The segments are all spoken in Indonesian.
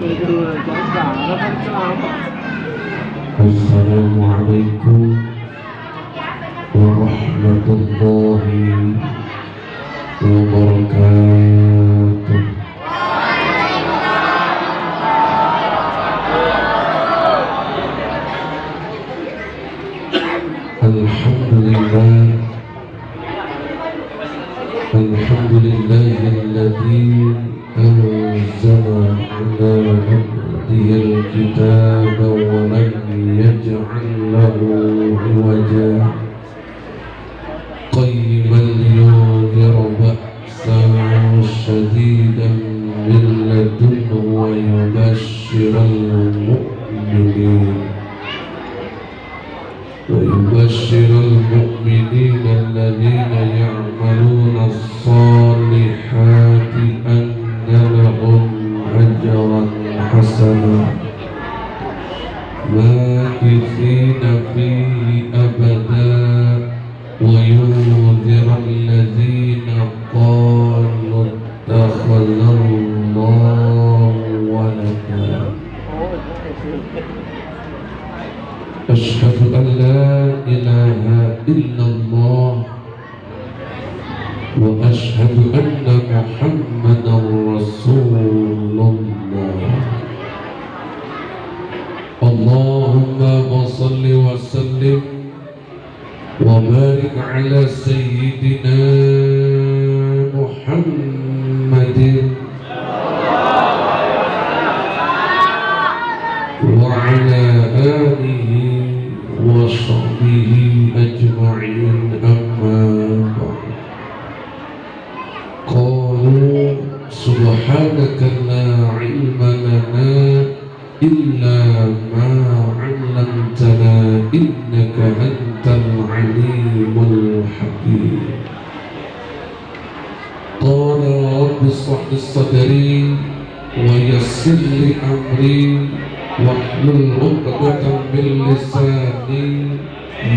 Assalamualaikum warahmatullahi wabarakatuh. Alhamdulillahilladzi anzala ala abdihil kitaba wa lam yaj'al lahu iwaja qayyiman liyunzira ba'san shadidan min ladunhu wa yubashshiral mu'minin ويبشر المؤمنين الذين يعملون الصالحات أن لهم أجرا حسنا ماكثين فيه أبدا وينذر الذين قالوا اتخذ الله ولدا. أشهد أن لا إله إلا الله وأشهد أن محمدا رسول الله. اللهم صل وسلم وبارك على سيدنا محمد وعلى آله وصحبه أجمعين أما بعد. قالوا سبحانك لا علم لنا إلا ما علمتنا إنك أنت العليم الحكيم. قال رب اشرح لي صدري ويسر لي أمري واحلل عقدة من لساني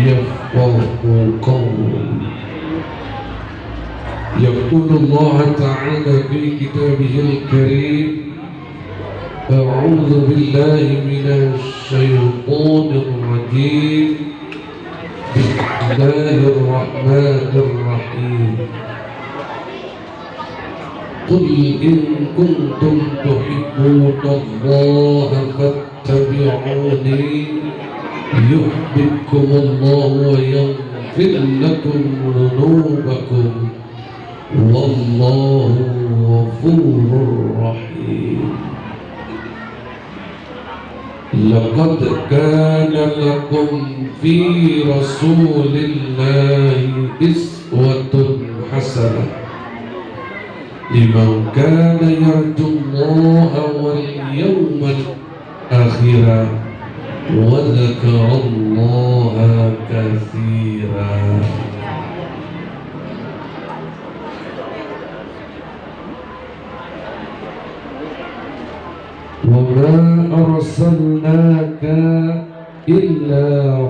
يفقهوا قولي. يقول الله تعالى في كتابه الكريم: أعوذ بالله من الشيطان الرجيم بسم الله الرحمن الرحيم. قل إن كنتم تحبون الله فاتبعوني يحببكم الله ويغفر لكم ذنوبكم والله غفور رحيم. لقد كان لكم في رسول الله أسوة حسنة لمن كان يرجو الله واليوم الآخر وذكر الله كثيرا. وما أرسلناك إلا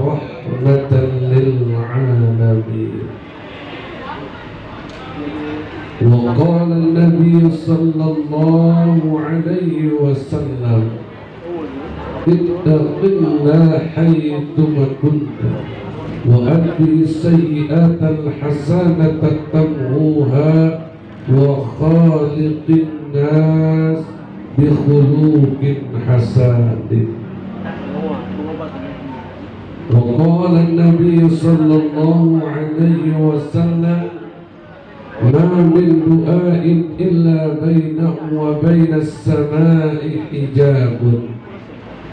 رحمة للعالمين. وقال النبي صلى الله عليه وسلم: اتق الله حيثما كنت وأتبع السيئات الحسنة تمحوها وخالق الناس بخلوق حسن. وقال النبي صلى الله عليه وسلم: ما من دعاء إلا بينه وبين السماء حجاب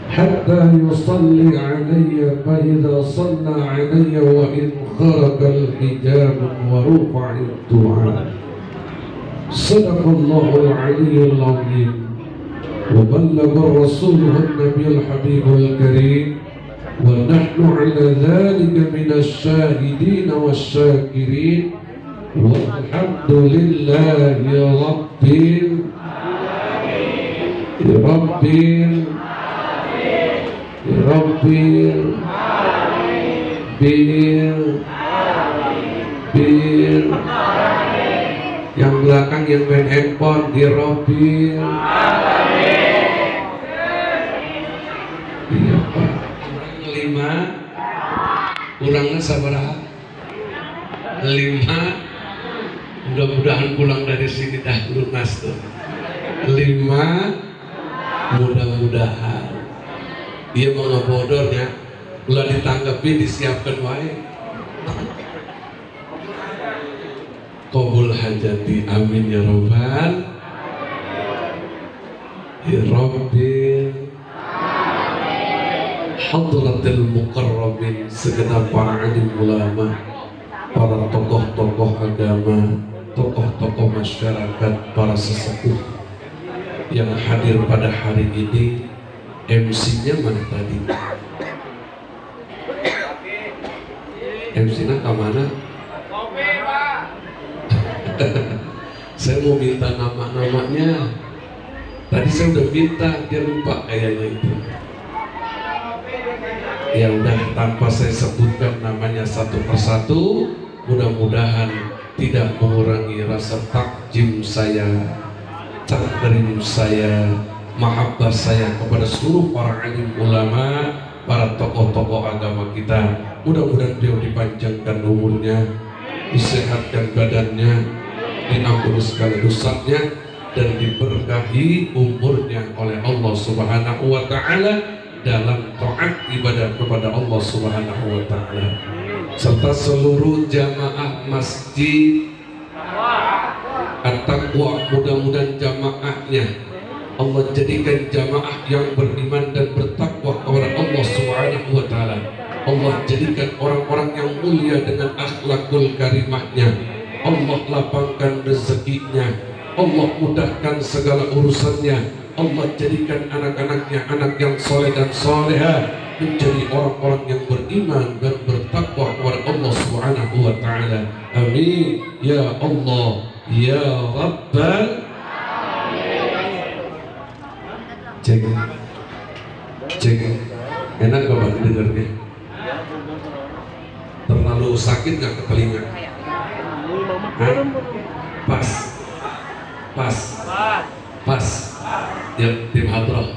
حتى يصلي علي فإذا صلى علي وإن خرق الحجاب ورفع الدعاء. صدق الله العلي العظيم وبلغ الرسول النبي الحبيب الكريم ونحن على ذلك من الشاهدين والشاكرين والحمد لله رب Yang belakang yang main handphone di Robbil kurangnya sabaraha 5. Mudah-mudahan pulang dari sini dah lunas tuh 5. Mudah-mudahan dia mau ngebodornya ulah ditanggapi disiapkan wae qabul hajati amin ya robbal ya rabbil hadratil muqarrabin segenap para alim ulama, para tokoh-tokoh agama, tokoh-tokoh masyarakat, para sesepuh yang hadir pada hari ini. MC-nya mana tadi? MC-nya kemana? Saya mau minta nama-namanya. Tadi saya udah minta, dia lupa kayaknya itu. Ya udah, tanpa saya sebutkan namanya satu persatu, mudah-mudahan tidak mengurangi rasa takjim saya, takrim saya, mahabbah saya kepada seluruh para alim ulama, para tokoh-tokoh agama kita. Mudah-mudahan beliau dipanjangkan umurnya, disehatkan badannya, diampuni segala dosanya, dan diberkahi umurnya oleh Allah Subhanahu wa Ta'ala dalam taat ibadah kepada Allah Subhanahu wa Ta'ala, serta seluruh jamaah masjid At-Taqwa. Mudah-mudahan jamaahnya Allah jadikan jamaah yang beriman dan bertakwa kepada Allah Subhanahu wa Ta'ala. Allah jadikan orang-orang yang mulia dengan akhlakul karimahnya. Allah lapangkan rezekinya, Allah mudahkan segala urusannya. Allah jadikan anak-anaknya anak yang soleh dan soleha, menjadi orang-orang yang beriman dan bertakwa kepada Allah Subhanahu wa Ta'ala. Amin ya Allah ya Rabbal. Cek cek, enak gak Pak dengarnya? Terlalu sakit gak ke telinga? Hah? Pas pas pas ya tim hadrah.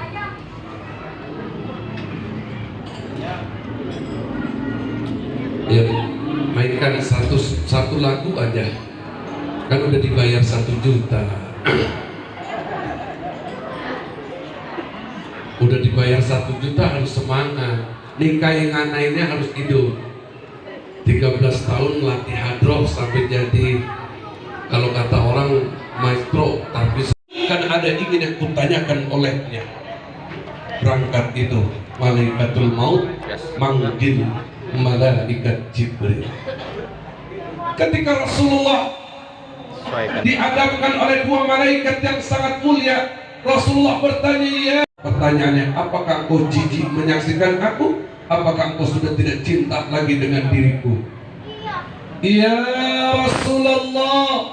Ya mainkan satu lagu aja, kan udah dibayar 1 juta. Udah dibayar 1 juta, harus semangat. Nikah yang lainnya harus hidup. 13 tahun melatih hadroh sampai jadi, kalau kata orang, maestro. Tapi kan ada ingin yang kutanyakan olehnya. Berangkat itu malaikatul maut manggil malaikat Jibril. Ketika Rasulullah dihadapkan oleh 2 malaikat yang sangat mulia, Rasulullah bertanya, ya, pertanyaannya, apakah engkau jijik menyaksikan aku? Apakah engkau sudah tidak cinta lagi dengan diriku? Ya Rasulullah,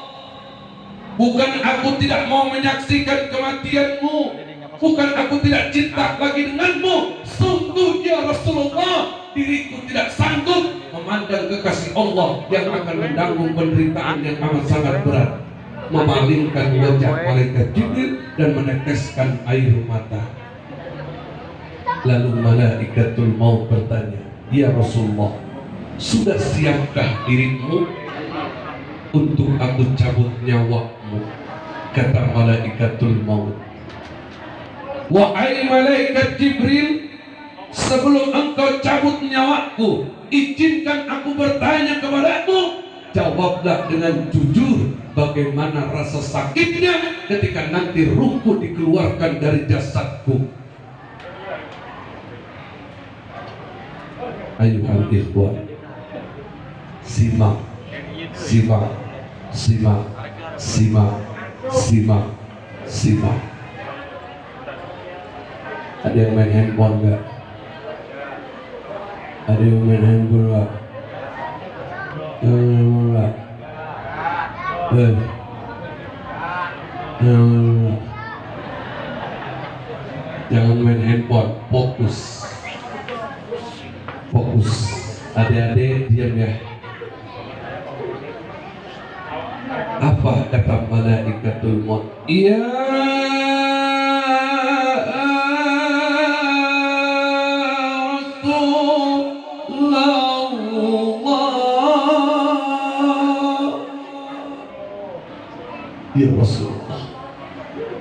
bukan aku tidak mau menyaksikan kematianmu, bukan aku tidak cinta lagi denganmu. Sungguh ya Rasulullah, diriku tidak sanggup memandang kekasih Allah yang akan menanggung penderitaan yang amat sangat berat, memalingkan wajah malaikat Jibril dan meneteskan air mata. Lalu malaikatul maut bertanya, ya Rasulullah, sudah siapkah dirimu untuk aku cabut nyawamu? Kata malaikatul maut, wahai malaikat Jibril, sebelum engkau cabut nyawaku, izinkan aku bertanya kepadamu. Jawablah dengan jujur, bagaimana rasa sakitnya ketika nanti ruhku dikeluarkan dari jasadku. Ayuhal ikhwan, simak, simak, simak, simak, simak, simak. Ada yang main handphone gak? Ada yang main handphone gak? Jangan main handphone, fokus. Fokus. Adik-adik diam ya. Apa kata malaikatul maut? Ya Rasulullah, Ya Rasulullah,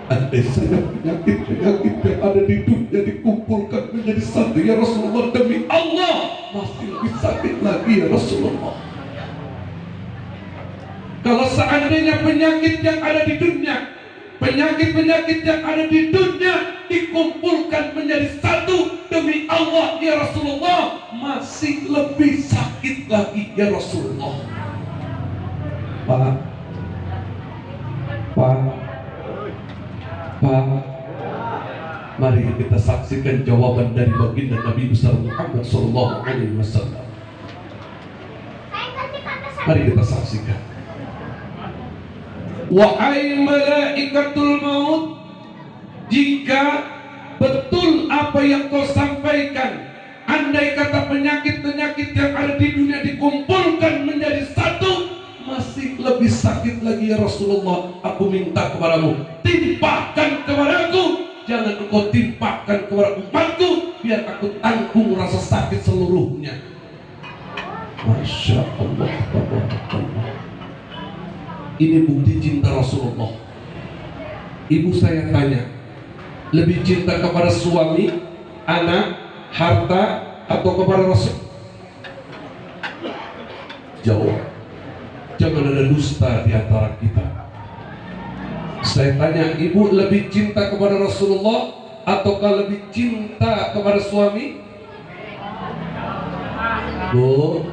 andai saja penyakit-penyakit yang ada di dunia dikumpulkan menjadi satu ya Rasulullah, demi Allah masih lebih sakit lagi ya Rasulullah. Kalau seandainya penyakit yang ada di dunia, penyakit-penyakit yang ada di dunia dikumpulkan menjadi satu demi Allah ya Rasulullah, masih lebih sakit lagi ya Rasulullah. Pak, mari kita saksikan jawaban dari baginda Nabi besar Muhammad sallallahu alaihi wasallam. Mari kita saksikan. Wahai malaikatul maut, jika betul apa yang kau sampaikan, andai kata penyakit-penyakit yang ada di dunia dikumpulkan menjadi satu, masih lebih sakit lagi ya Rasulullah. Aku minta kepadamu, timpakan kepadaku, jangan engkau timpakan kepada umatku, biar aku tanggung rasa sakit seluruhnya. Masya Allah, tabarakallah. Ini bukti cinta Rasulullah. Ibu saya tanya, lebih cinta kepada suami, anak, harta, atau kepada Rasul? Jawab. Jangan ada dusta di antara kita. Saya tanya, ibu lebih cinta kepada Rasulullah ataukah lebih cinta kepada suami? Bu,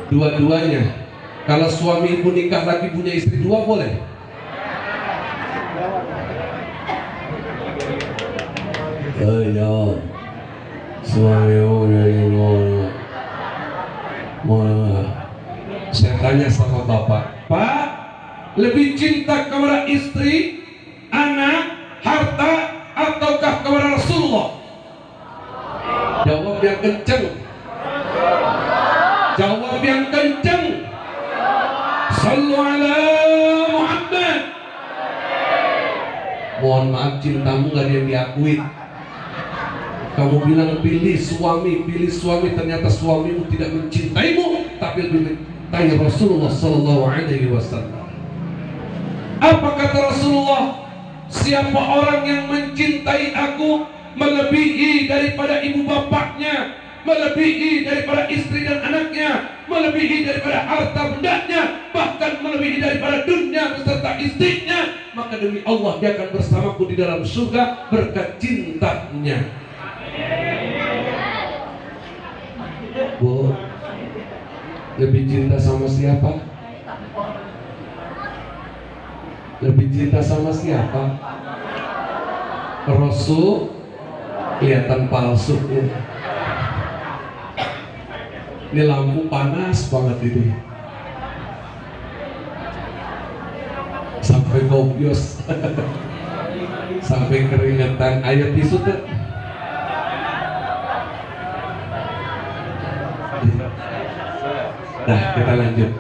dua-duanya. Kalau suami ibu nikah lagi punya istri dua boleh? Ya, suami ibu mau. Saya tanya sama bapak, Pak, lebih cinta kepada istri, anak, harta, ataukah kepada Rasulullah? Jawab yang kenceng. Jawab yang kenceng. Sallu ala Muhammad. Mohon maaf, cintamu gak ada yang diakui. Kamu bilang pilih suami, ternyata suamimu tidak mencintaimu, tapi lebih mencintai Rasulullah sallallahu alaihi wasallam. Apa kata Rasulullah? Siapa orang yang mencintai aku melebihi daripada ibu bapaknya, melebihi daripada istri dan anaknya, melebihi daripada harta bendanya, bahkan melebihi daripada dunia beserta istrinya, maka demi Allah dia akan bersamaku di dalam surga berkat cintanya. Bu, lebih cinta sama siapa? Lebih cinta sama siapa? Rasul kelihatan palsu. Ini lampu panas banget ini, sampai kopios, sampai keringetan. Ayo tisu tuh. Nah, kita lanjut.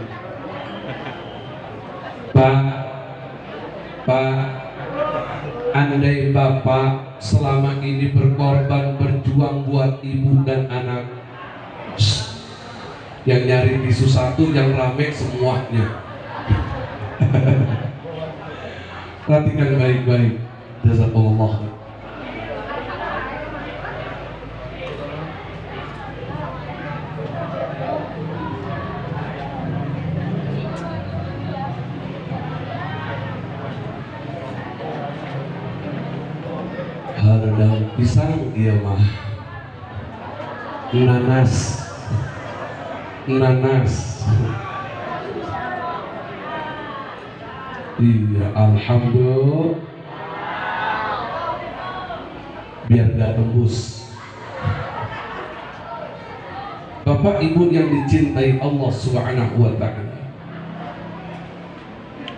Pak, andai Bapak selama ini berkorban berjuang buat ibu dan anak, yang nyari tisu satu, yang rame semuanya. Perhatikan baik-baik. Jazakallah. Daun pisang iya mah nanas iya, alhamdulillah, biar gak tembus. Bapak ibu yang dicintai Allah subhanahu wa ta'ala,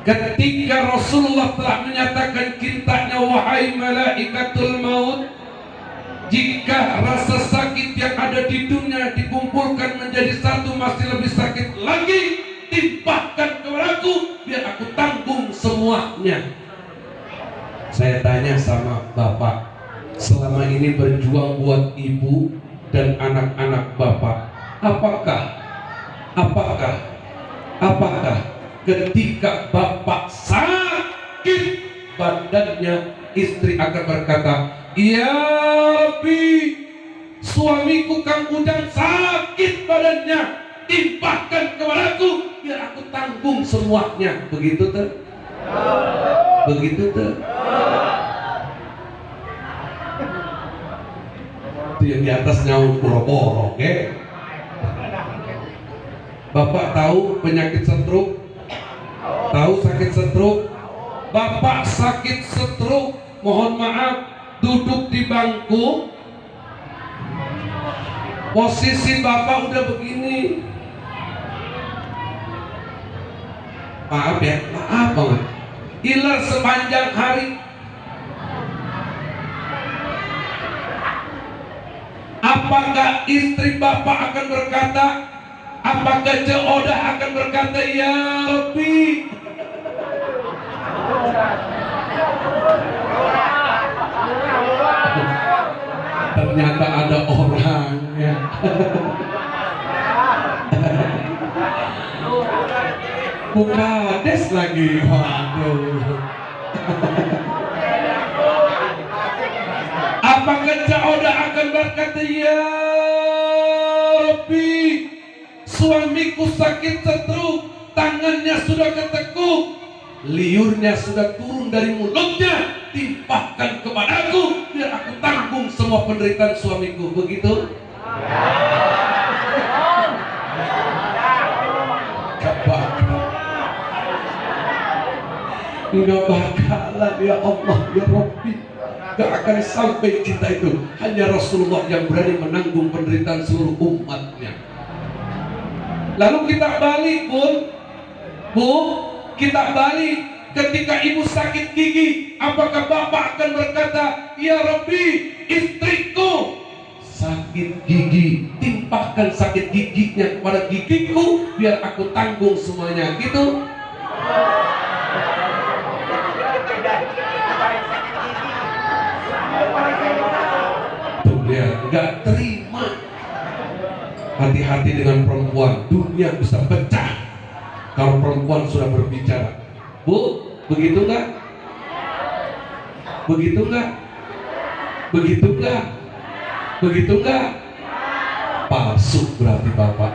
ketika Rasulullah telah menyatakan cintanya, wahai malaikatul maut, jika rasa sakit yang ada di dunia dikumpulkan menjadi satu masih lebih sakit lagi, timpahkan kepadaku biar aku tanggung semuanya. Saya tanya sama bapak, selama ini berjuang buat ibu dan anak-anak bapak, apakah ketika bapak sakit badannya, istri akan berkata, "Ya Rabbi, suamiku Kang Ujang sakit badannya, timpahkan kepadaku biar aku tanggung semuanya." Begitu tuh? Begitu tuh? Itu yang di atas nyaut boro-boro, oke? Bapak tahu penyakit stroke? Tahu sakit stroke? Bapak sakit stroke, mohon maaf, duduk di bangku, posisi bapak udah begini. Maaf ya, maaf banget. Iler sepanjang hari. Apakah istri bapak akan berkata, apakah Cik Oda akan berkata, "Ya Rabbi"? Ternyata ada orangnya. Bukades lagi, waduh. Apakah Cik Oda akan berkata, "Ya Rabbi, suamiku sakit stroke, tangannya sudah ketekuk, liurnya sudah turun dari mulutnya, timpahkan kepadaku biar aku tanggung semua penderitaan suamiku." Begitu? Enggak bakalan, ya Allah, ya Rabbi. Gak akan sampai cinta itu. Hanya Rasulullah yang berani menanggung penderitaan seluruh umatnya. Lalu kita balik, Bu, kita balik. Ketika ibu sakit gigi, apakah bapak akan berkata, "Ya Rabbi, istriku sakit gigi, timpahkan sakit giginya kepada gigiku biar aku tanggung semuanya." Gitu? Tuh lihat, nggak terima. Hati-hati dengan perempuan, dunia bisa pecah kalau perempuan sudah berbicara. Bu, begitu nggak? Begitu nggak? Begitu nggak? Begitu nggak? Palsu berarti bapak.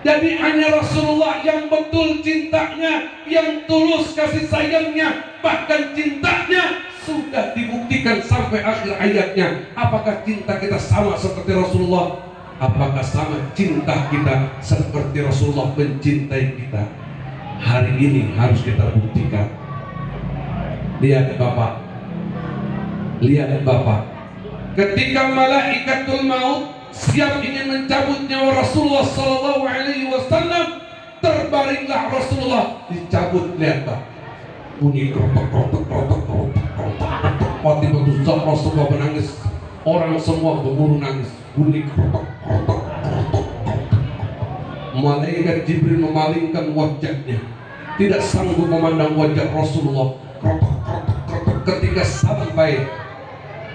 Jadi hanya Rasulullah yang betul cintanya, yang tulus kasih sayangnya, bahkan cintanya sudah dibuktikan sampai akhir hayatnya. Apakah cinta kita sama seperti Rasulullah? Apakah sama cinta kita seperti Rasulullah mencintai kita? Hari ini harus kita buktikan. Lihat Bapak, lihat Bapak, ketika malaikatul maut siap ingin mencabut nyawa Rasulullah Sallallahu Alaihi Wasallam, terbaringlah Rasulullah, dicabut. Lihat Pak, bunyi krotok. Fatimah Zahra semua menangis, orang semua berburu nangis, bunyi krotok. Malaikat Jibril memalingkan wajahnya, tidak sanggup memandang wajah Rasulullah. Krotok. Ketika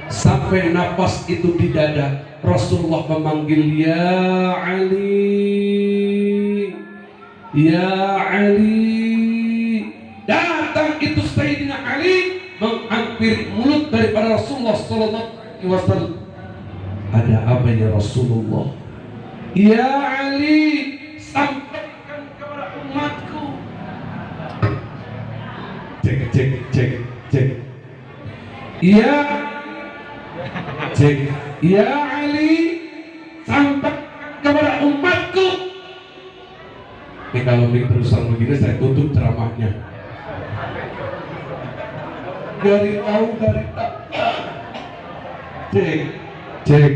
sampai napas itu di dada, Rasulullah memanggil, "Ya Ali, ya Ali." Datang itu Sayyidina Ali menghampiri mulut daripada Rasulullah Sallallahu Alaihi Wasallam. "Ada apa ya Rasulullah?" "Ya Ali, sampaikan kepada umatku." Cek. "Ya cek, ya Ali, sampaikan kepada umatku." Ini kalau terusan begini saya tutup ceramahnya. Dari tahu dari tak. Cek.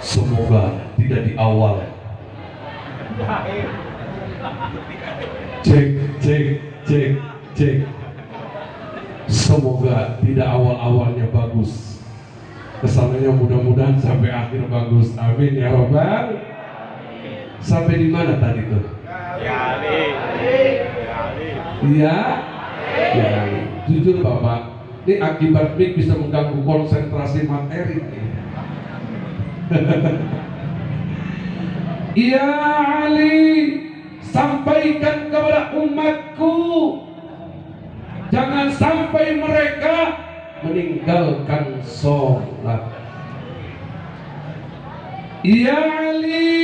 Semoga tidak di awal. Cek. Semoga tidak awal-awalnya bagus, kesannya mudah-mudahan sampai akhir bagus. Amin ya Rabbal. Sampai di mana tadi tuh? Ya. Jujur Bapak, ini akibat mic bisa mengganggu konsentrasi materi. Ya Ali, sampaikan kepada umatku, jangan sampai mereka meninggalkan sholat. Ya Ali,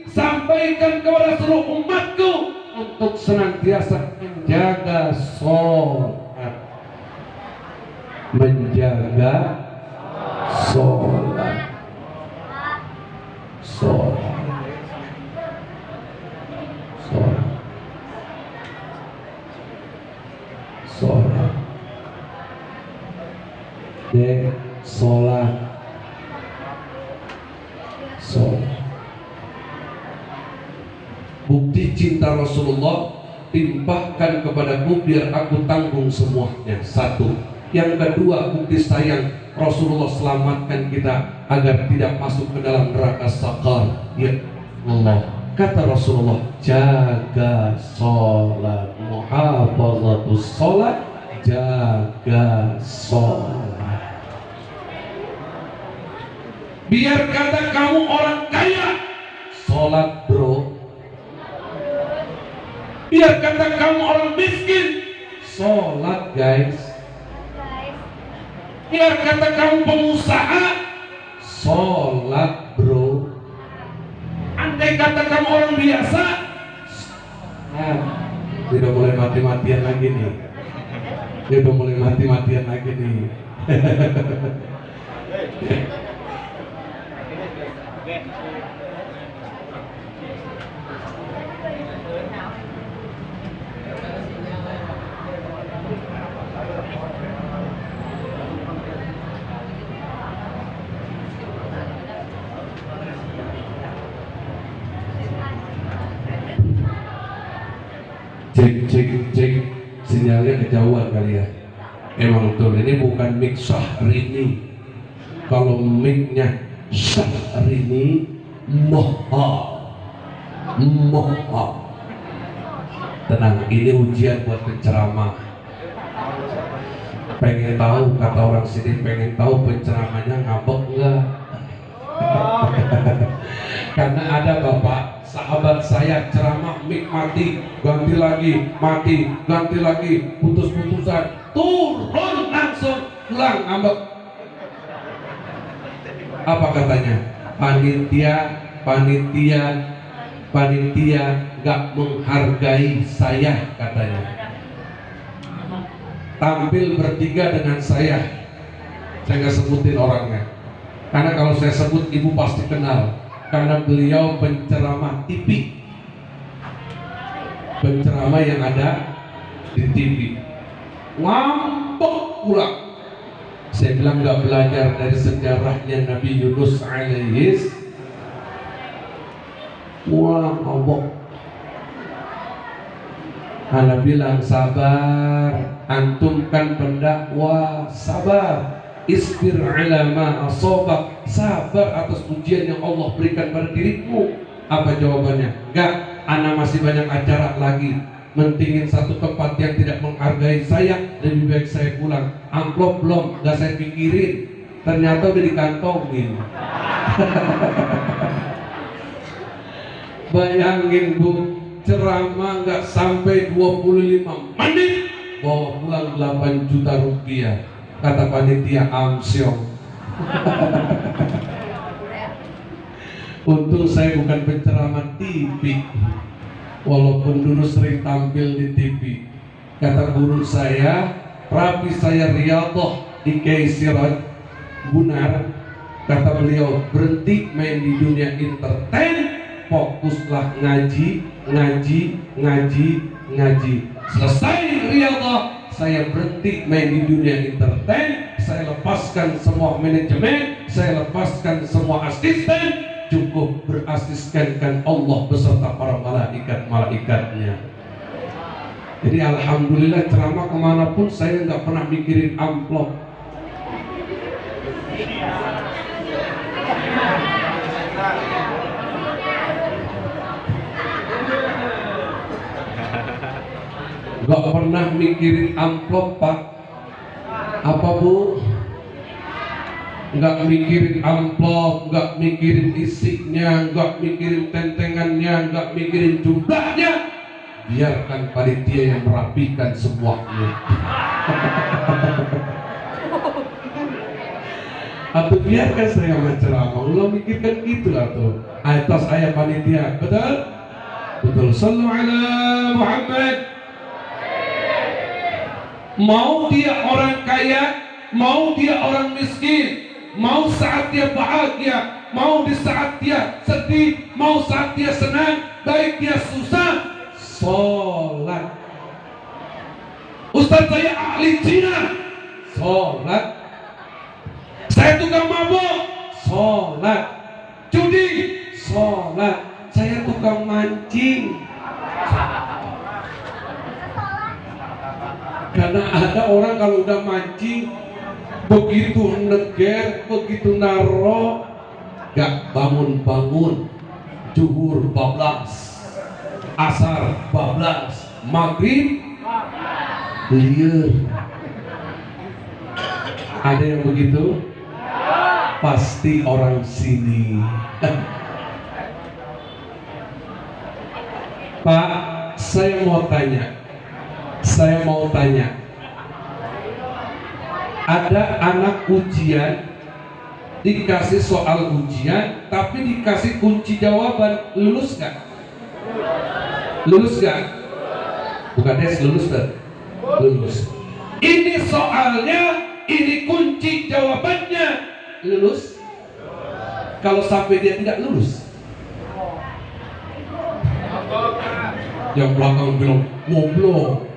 sampaikan kepada seluruh umatku untuk senantiasa menjaga sholat. Menjaga sholat. Sholat. Sholat. Sholat. Sholat. Sholat. Bukti cinta Rasulullah, timpahkan kepadaku biar aku tanggung semuanya. Satu. Yang kedua, bukti sayang Rasulullah, selamatkan kita agar tidak masuk ke dalam neraka sakar. Ya Allah, kata Rasulullah, jaga sholat, muhafazatus sholat, jaga sholat. Biar kata kamu orang kaya, sholat bro. Biar kata kamu orang miskin, sholat guys. Biar kata kamu pengusaha, sholat bro. Andai kata kamu orang biasa, tidak mulai mati-matian lagi nih. Tidak mulai mati-matian lagi nih. Cek, sinyalnya kejauhan kali ya. Emang betul, ini bukan mic Syahrini. Kalau micnya Syahrini, mohon. Tenang, ini ujian buat penceramah. Pengen tahu, kata orang sini, pengen tahu penceramahnya ngambek enggak? Karena ada bapak sahabat saya ceramah mic mati, ganti lagi, mati, ganti lagi, putus-putusan, turun langsung pulang ngambek. Apa katanya? Panitia gak menghargai saya katanya. Tampil bertiga dengan saya nggak sebutin orangnya, karena kalau saya sebut ibu pasti kenal. Karena beliau penceramah TV, penceramah yang ada di TV, ngambek pula. Saya bilang nggak belajar dari sejarahnya Nabi Yunus alaihis. Wah, ngambek. Ana bilang sabar, antum kan pendakwah, sabar. Isbir ala ma asabak, sabar atas ujian yang Allah berikan pada dirimu. Apa jawabannya? Enggak, ana masih banyak acara lagi. Mentingin satu tempat yang tidak menghargai saya, lebih baik saya pulang. Amplop belum, enggak saya pikirin. Ternyata udah dikantongin. Bayangin bu, ceramah enggak sampai 25 menit, bawa pulang 8 juta rupiah. Kata panitia amsyong. Untung saya bukan penceramah TV, walaupun dulu sering tampil di TV. Kata guru saya, rapi saya riyadhah di Kiai Siraj Bunar. Kata beliau, berhenti main di dunia entertain, fokuslah ngaji. Selesai riyadhah, saya berhenti main di dunia entertain, saya lepaskan semua manajemen, saya lepaskan semua asisten, cukup berasiskankan Allah beserta para malaikat-malaikatnya. Jadi alhamdulillah ceramah kemanapun saya nggak pernah mikirin amplop. Gak pernah mikirin amplop pak. Apa bu? nggak mikirin amplop, nggak mikirin isinya, nggak mikirin tentengannya, nggak mikirin jumlahnya. Biarkan panitia yang merapikan semuanya. Atau biarkan saya menceramah, lo mikirkan gitu atau atas ayat panitia, betul? Betul. Sallu ala Muhammad. Mau dia orang kaya, mau dia orang miskin, mau saat dia bahagia, mau di saat dia sedih, mau saat dia senang, baik dia susah, sholat. Ustaz saya ahli Cina, sholat. Saya tukang mabuk, sholat. Judi, sholat. Saya tukang mancing. Karena ada orang kalau udah mancing, begitu neger, begitu naro, gak bangun-bangun. Zuhur bablas, asar bablas, maghrib liur. Ada yang begitu? Pasti orang sini. Pak, saya mau tanya. Ada anak ujian, dikasih soal ujian, tapi dikasih kunci jawaban, lulus gak? Lulus gak? Bukan tes, lulus gak? Lulus. Ini soalnya, ini kunci jawabannya, lulus. Kalau sampai dia tidak lulus, yang belakang bilang ngoblok.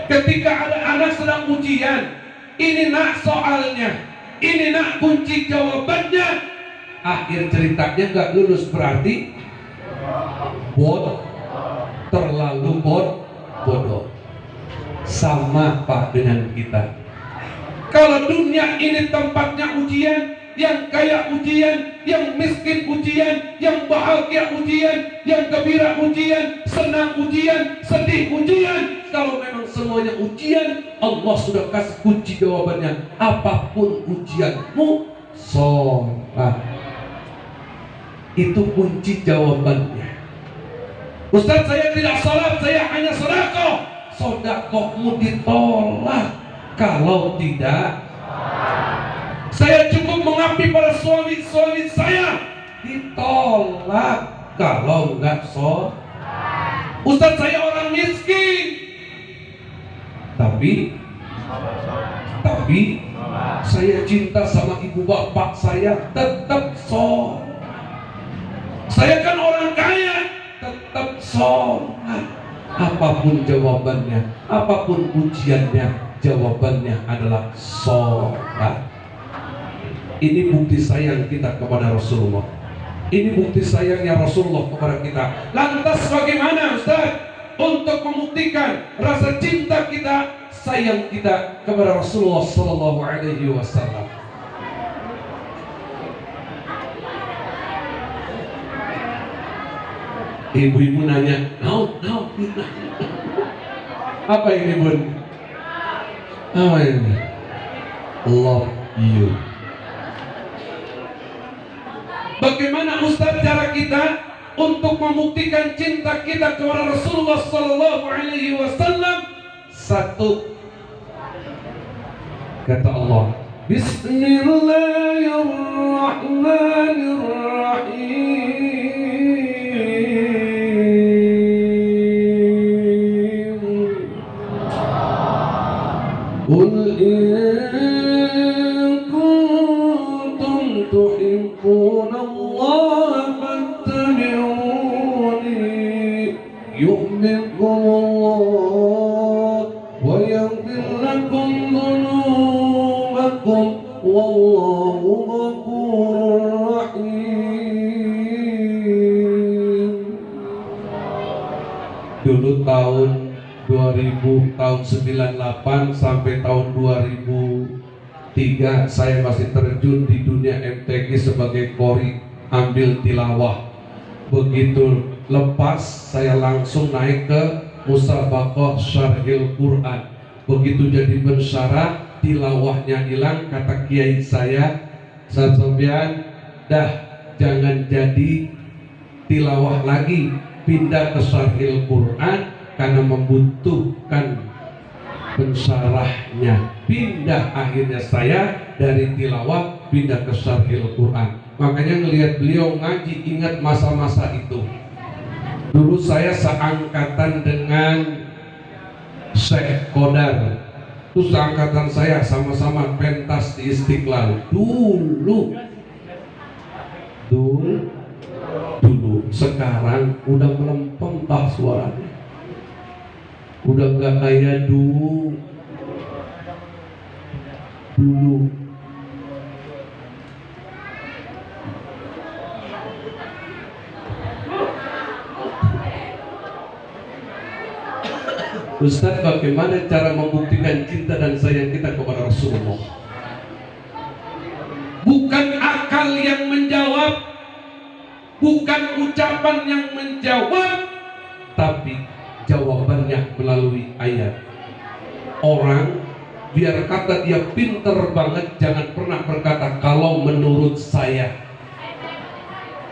Ketika ada anak sedang ujian, ini nak soalnya, ini nak kunci jawabannya, akhir ceritanya nggak lulus, berarti terlalu bodoh. Sama Pak dengan kita. Kalau dunia ini tempatnya ujian, yang kaya ujian, yang miskin ujian, yang bahagia ujian, yang gembira ujian, senang ujian, sedih ujian. Kalau memang semuanya ujian, Allah sudah kasih kunci jawabannya. Apapun ujianmu, sholat. Itu kunci jawabannya. Ustaz, saya tidak sholat, saya hanya sedekah. Sedekahmu ditolak kalau tidak. Saya cukup mengabdi pada suami saya, ditolak kalau enggak sholat. Ustaz, saya orang miskin, tapi saya cinta sama ibu bapak saya, tetap sholat. Saya kan orang kaya, tetap sholat. Apapun jawabannya, apapun ujiannya, jawabannya adalah sholat. Ini bukti sayang kita kepada Rasulullah. Ini bukti sayangnya Rasulullah kepada kita. Lantas bagaimana Ustaz untuk membuktikan rasa cinta kita, sayang kita kepada Rasulullah Sallallahu Alaihi Wasallam? Ibu-ibu nanya, apa ini bun? Apa ini? Love you. Bagaimana Ustaz cara kita untuk membuktikan cinta kita kepada Rasulullah Sallallahu Alaihi Wasallam? Satu, kata Allah, Bismillahirrahmanirrahim. Qul in kuntum tuhibbuna Allah fattabi'uni yuhibbukum Allah wa yaghfir lakum dhunubakum wallahu ghafurur rahim. Dulu tahun 2000, tahun 98 sampai tahun 2003 saya masih terjun di dunia MTQ sebagai qori, ambil tilawah. Begitu lepas saya langsung naik ke musabaqah syarhil Quran. Begitu jadi pensyarah, tilawahnya hilang. Kata kiai saya, Ustaz Sofyan, dah jangan jadi tilawah lagi, pindah ke Syarhil Quran karena membutuhkan pensyarahnya. Pindah akhirnya saya dari tilawah pindah ke Syarhil Quran. Makanya ngelihat beliau ngaji ingat masa-masa itu. Dulu saya seangkatan dengan Syekh Qodar. Terus angkatan saya sama-sama pentas di Istiqlal. Dulu. Sekarang udah melempem bah suaranya. Udah gak kayak dulu. Ustaz, bagaimana cara membuktikan cinta dan sayang kita kepada Rasulullah? Bukan akal yang menjawab, bukan ucapan yang menjawab, tapi jawabannya melalui ayat. Orang biar kata dia pinter banget, jangan pernah berkata kalau menurut saya,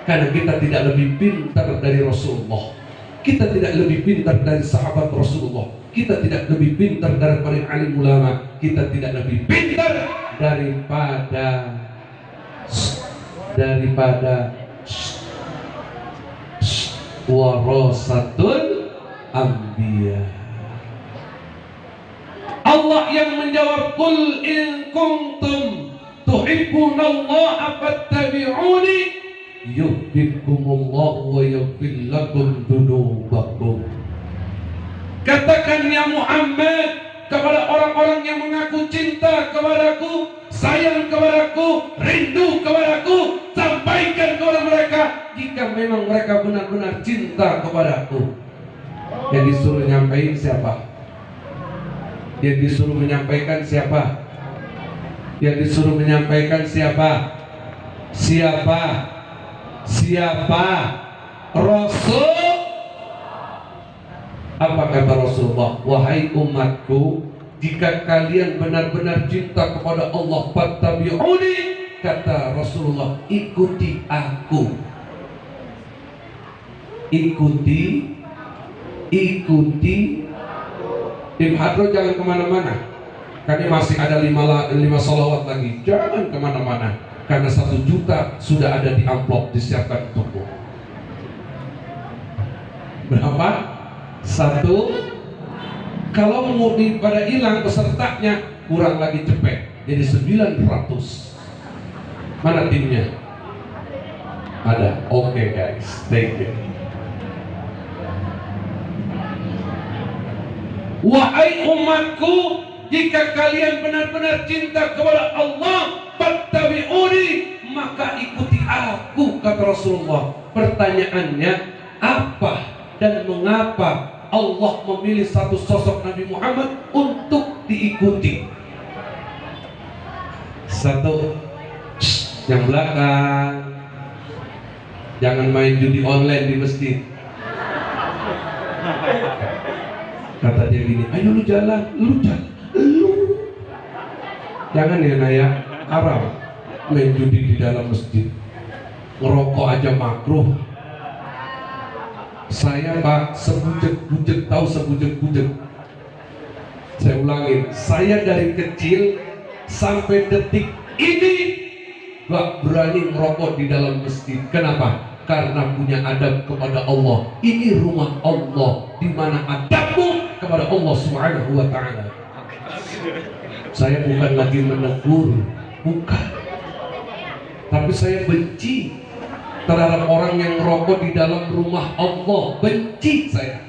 karena kita tidak lebih pintar dari Rasulullah, kita tidak lebih pintar dari sahabat Rasulullah, kita tidak lebih pintar dari para alim ulama, kita tidak lebih pintar daripada warasatul anbiya. Allah yang menjawab, qul in kuntum tuhibbunallaha fattabi'uni yuhibbukumullah wa yaghfir lakum dzunubakum. Katakan ya Muhammad kepada orang-orang yang mengaku cinta kepadaku, sayang kepadaku, rindu kepadaku, sampaikan kepada mereka jika memang mereka benar-benar cinta kepadaku. Yang disuruh nyampaikan siapa? Yang disuruh menyampaikan siapa? Yang disuruh menyampaikan siapa? Siapa? Rasul. Apa kata Rasulullah? Wahai umatku, jika kalian benar-benar cinta kepada Allah, fattabi'uni, kata Rasulullah, ikuti aku. Ikuti. Tim Hadro jangan kemana-mana, karena masih ada 5 salawat lagi. Jangan kemana-mana, karena 1 juta sudah ada di amplop disiapkan untukmu. Berapa? 1. Kalau mau pada hilang pesertanya, kurang lagi cepet, jadi 900. Mana timnya? Ada. Oke guys, thank you. Wahai umatku, jika kalian benar-benar cinta kepada Allah, fattabi'uni, maka ikuti aku, kata Rasulullah. Pertanyaannya, apa dan mengapa Allah memilih satu sosok Nabi Muhammad untuk diikuti? 1, yang belakang, jangan main judi online di masjid. Kata dia gini, ayo lu jalan. Jangan ya Naya, haram main judi di dalam masjid. Ngerokok aja makruh. Saya Pak, sebujek-bujek, tahu sebujek-bujek. Saya ulangin, saya dari kecil sampai detik ini gak berani ngerokok di dalam masjid. Kenapa? Karena punya adab kepada Allah. Ini rumah Allah, di mana adabmu kepada Allah Subhanahu wa ta'ala. Saya bukan lagi menegur, bukan, tapi saya benci terhadap orang yang merokok di dalam rumah Allah. Benci saya.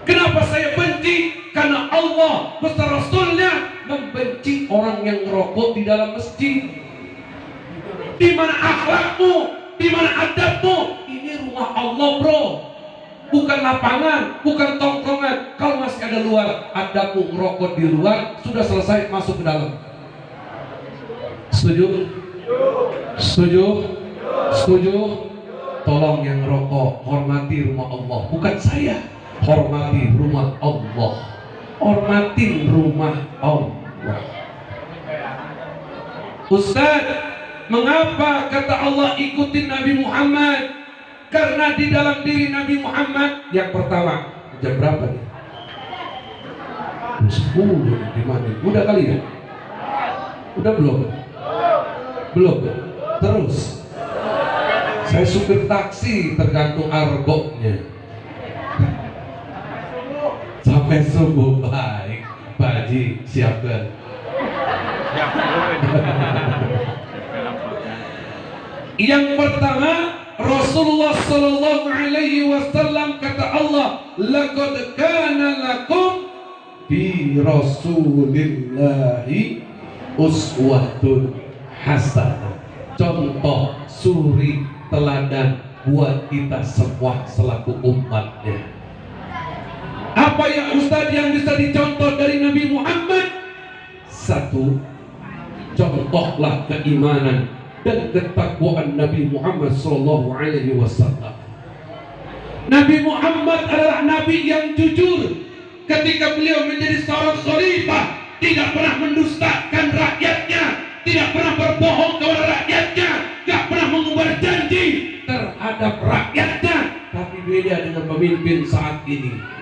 Kenapa saya benci? Karena Allah beserta Rasulnya membenci orang yang merokok di dalam masjid. Di mana akhlakmu? Di mana adabmu? Ini rumah Allah bro, bukan lapangan, bukan tongkrongan. Kalau masih ada luar, adabmu merokok di luar, sudah selesai, masuk ke dalam. Setuju? Setuju? Tolong yang merokok, hormati rumah Allah. Bukan saya, hormati rumah Allah. Hormatin rumah Allah. Ustaz, mengapa kata Allah ikutin Nabi Muhammad? Karena di dalam diri Nabi Muhammad, yang pertama, jam berapa nih? 10 gimana? Udah kali ya? Udah belum? Belum. Terus. Saya supir taksi, tergantung argoknya. Sampai subuh. Baik, Pak Haji, siapkan. Yang pertama, Rasulullah sallallahu alaihi wasallam kata Allah, laqad kana lakum fi Rasulillahi uswatun hasanah. Contoh suri teladan buat kita semua selaku umatnya. Apa ya Ustaz yang bisa dicontoh dari Nabi Muhammad? Satu, contohlah keimanan dan ketakwaan Nabi Muhammad sallallahu alaihi wasallam. Nabi Muhammad adalah nabi yang jujur. Ketika beliau menjadi seorang khalifah, tidak pernah mendustakan rakyatnya, tidak pernah berbohong kepada rakyatnya, tidak pernah mengumbar janji terhadap rakyatnya. Tapi beda dengan pemimpin saat ini.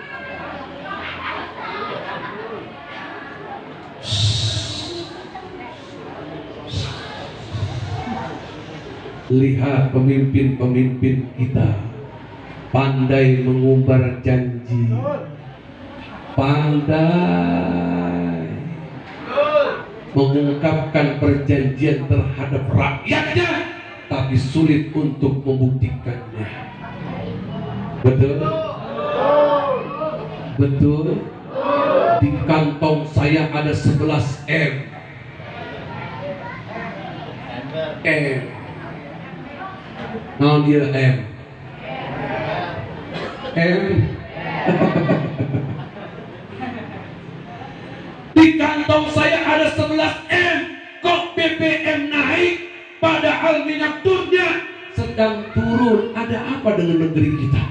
Lihat pemimpin-pemimpin kita pandai mengumbar janji, pandai mengungkapkan perjanjian terhadap rakyatnya, tapi sulit untuk membuktikannya. Betul? Betul? Di kantong saya ada 11 M. M. Nah dia M. M. Di kantong saya ada 11 M. Kok BBM naik padahal minyak dunia sedang turun? Ada apa dengan negeri kita?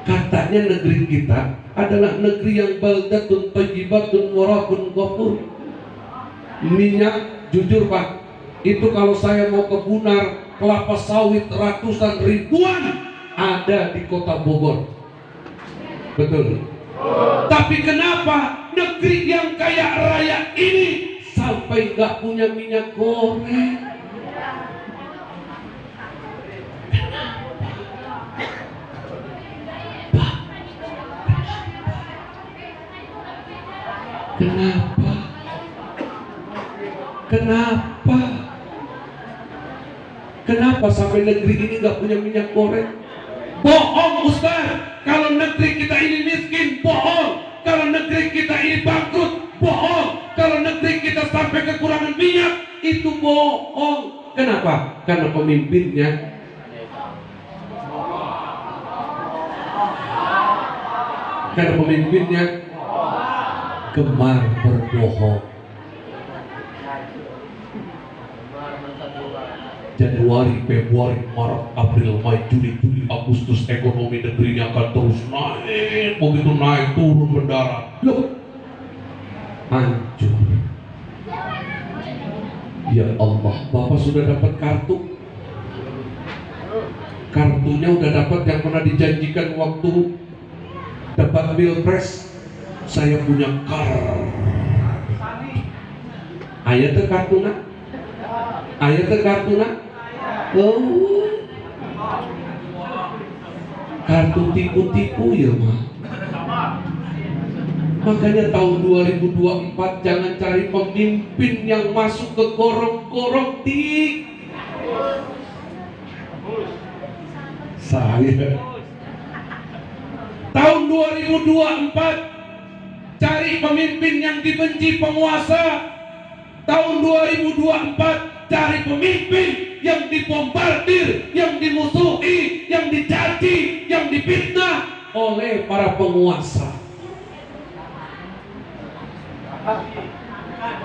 Katanya negeri kita adalah negeri yang baldatun thayyibatun wa rabbun ghafur. Minyak, jujur Pak, itu kalau saya mau ke Bunar, kelapa sawit ratusan ribuan ada di kota Bogor. Betul. Tapi kenapa negeri yang kaya raya ini sampai nggak punya minyak goreng? Kenapa? Kenapa? Kenapa sampai negeri ini nggak punya minyak goreng? Bohong Ustaz. Kalau negeri kita ini miskin, bohong. Kalau negeri kita ini bangkrut, bohong. Kalau negeri kita sampai kekurangan minyak, itu bohong. Kenapa? Karena pemimpinnya gemar berbohong. Januari, Februari, Maret, April, Mei, Juni, Juli, Agustus ekonomi negerinya akan terus naik. Begitu naik turun mendarat. Loh, hancur. Ya Allah, Bapak sudah dapat kartu? Kartunya udah dapat yang pernah dijanjikan waktu debat Pilpres. Saya punya ayat kartuna. Ayat kartuna. Oh, kartu tipu-tipu ya mah. Makanya tahun 2024 jangan cari pemimpin yang masuk ke gorong-gorong tik. Saya tahun 2024 cari pemimpin yang dibenci penguasa. Tahun 2024 cari pemimpin yang dibombardir, yang dimusuhi, yang dicaci, yang difitnah oleh para penguasa.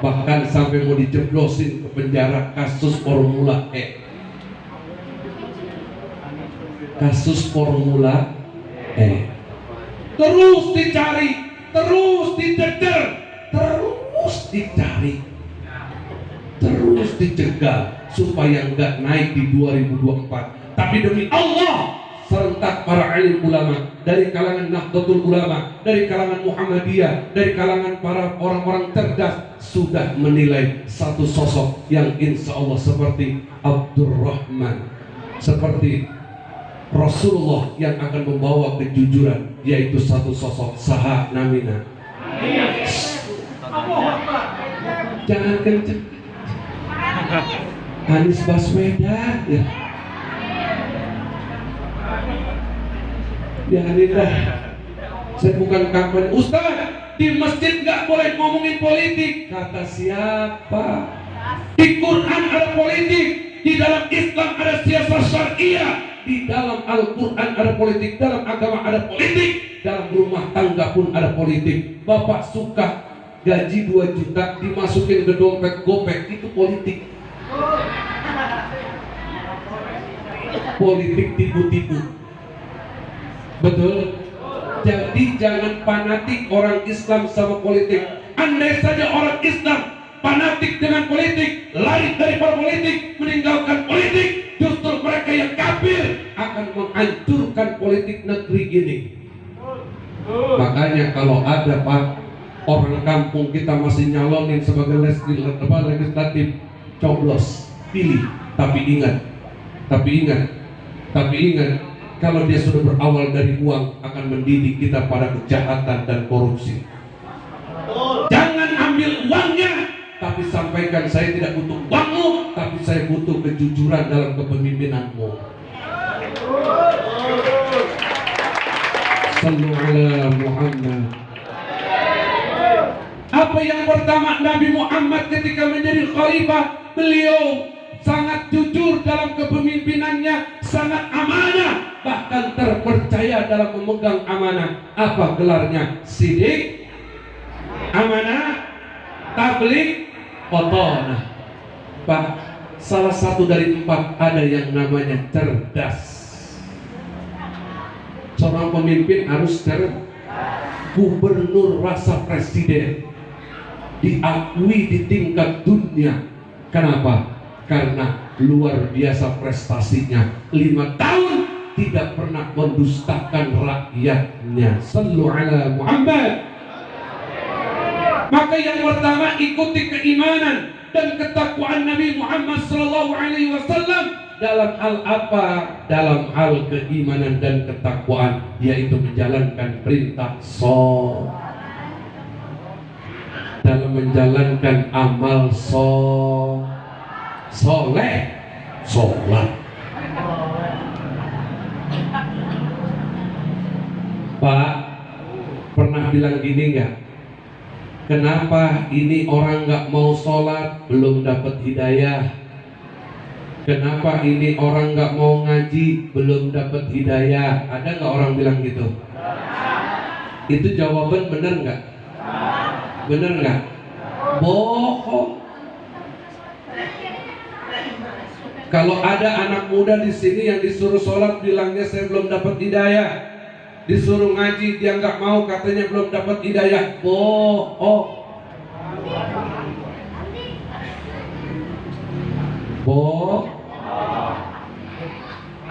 Bahkan sampai mau dijeblosin ke penjara kasus Formula E. Kasus Formula E. terus dicari, terus dikejar, terus dicari, terus dicegah supaya nggak naik di 2024. Tapi demi Allah, serentak para alim ulama dari kalangan Nahdlatul Ulama, dari kalangan Muhammadiyah, dari kalangan para orang-orang cerdas sudah menilai satu sosok yang insya Allah seperti Abdurrahman, seperti Rasulullah yang akan membawa kejujuran, yaitu satu sosok Saha Namina. Jangan kenceng. Anies Baswedan ya. Biarin dah. Saya bukan kampanye. Ustaz, di masjid nggak boleh ngomongin politik. Kata siapa? Di Quran ada politik, di dalam Islam ada siasat syariah, di dalam Al-Quran ada politik, dalam agama ada politik, dalam rumah tangga pun ada politik. Bapak suka gaji 2 juta dimasukin ke dompet gopek, itu politik. Politik tipu-tipu. Betul. Jadi jangan fanatik orang Islam sama politik. Andai saja orang Islam fanatik dengan politik, lari dari politik, meninggalkan politik, justru mereka yang kafir akan menghancurkan politik negeri ini. Makanya kalau ada Pak orang kampung kita masih nyalonin sebagai legislatif, coblos, pilih. Tapi ingat, kalau dia sudah berawal dari uang, akan mendidik kita pada kejahatan dan korupsi. Jangan ambil uangnya, tapi sampaikan saya tidak butuh uangmu, tapi saya butuh kejujuran dalam kepemimpinanmu. Sallu ala Muhammad. Apa yang pertama Nabi Muhammad ketika menjadi khalifah, beliau sangat jujur dalam kepemimpinannya, sangat amanah, bahkan terpercaya dalam memegang amanah. Apa gelarnya? Sidik, amanah, tabligh, qatanah. Pak, salah satu dari 4 ada yang namanya cerdas. Seorang pemimpin harus cerdas. Gubernur rasa presiden diakui di tingkat dunia. Kenapa? Karena luar biasa prestasinya. 5 tahun tidak pernah mendustakan rakyatnya. Sallu ala Muhammad. Maka yang pertama, ikuti keimanan dan ketakwaan Nabi Muhammad SAW dalam hal apa? Dalam hal keimanan dan ketakwaan, yaitu menjalankan perintah dalam menjalankan amal soleh, sholat. Pak pernah bilang gini nggak? Kenapa ini orang nggak mau sholat, belum dapat hidayah? Kenapa ini orang nggak mau ngaji, belum dapat hidayah? Ada nggak orang bilang gitu? Itu jawaban benar nggak? Benar nggak? Bohong. Kalau ada anak muda di sini yang disuruh sholat bilangnya saya belum dapat hidayah, disuruh ngaji dia nggak mau, katanya belum dapat hidayah, bohong.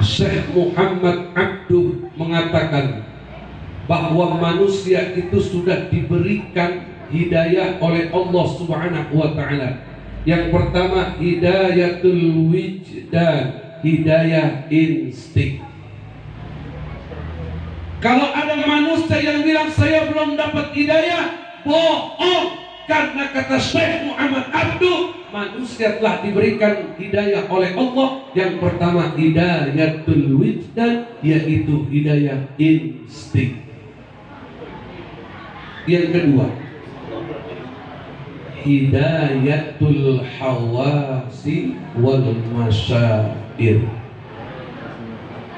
Syekh Muhammad Abduh mengatakan bahwa manusia itu sudah diberikan hidayah oleh Allah Subhanahu wa ta'ala. Yang pertama, hidayatul wijdan, hidayah insting. Kalau ada manusia yang bilang saya belum dapat hidayah, bohong. Karena kata Syekh Muhammad Abduh, manusia telah diberikan hidayah oleh Allah. Yang pertama, hidayatul wijdan, yaitu hidayah insting. Yang kedua, hidayatul hawasi wal masyair.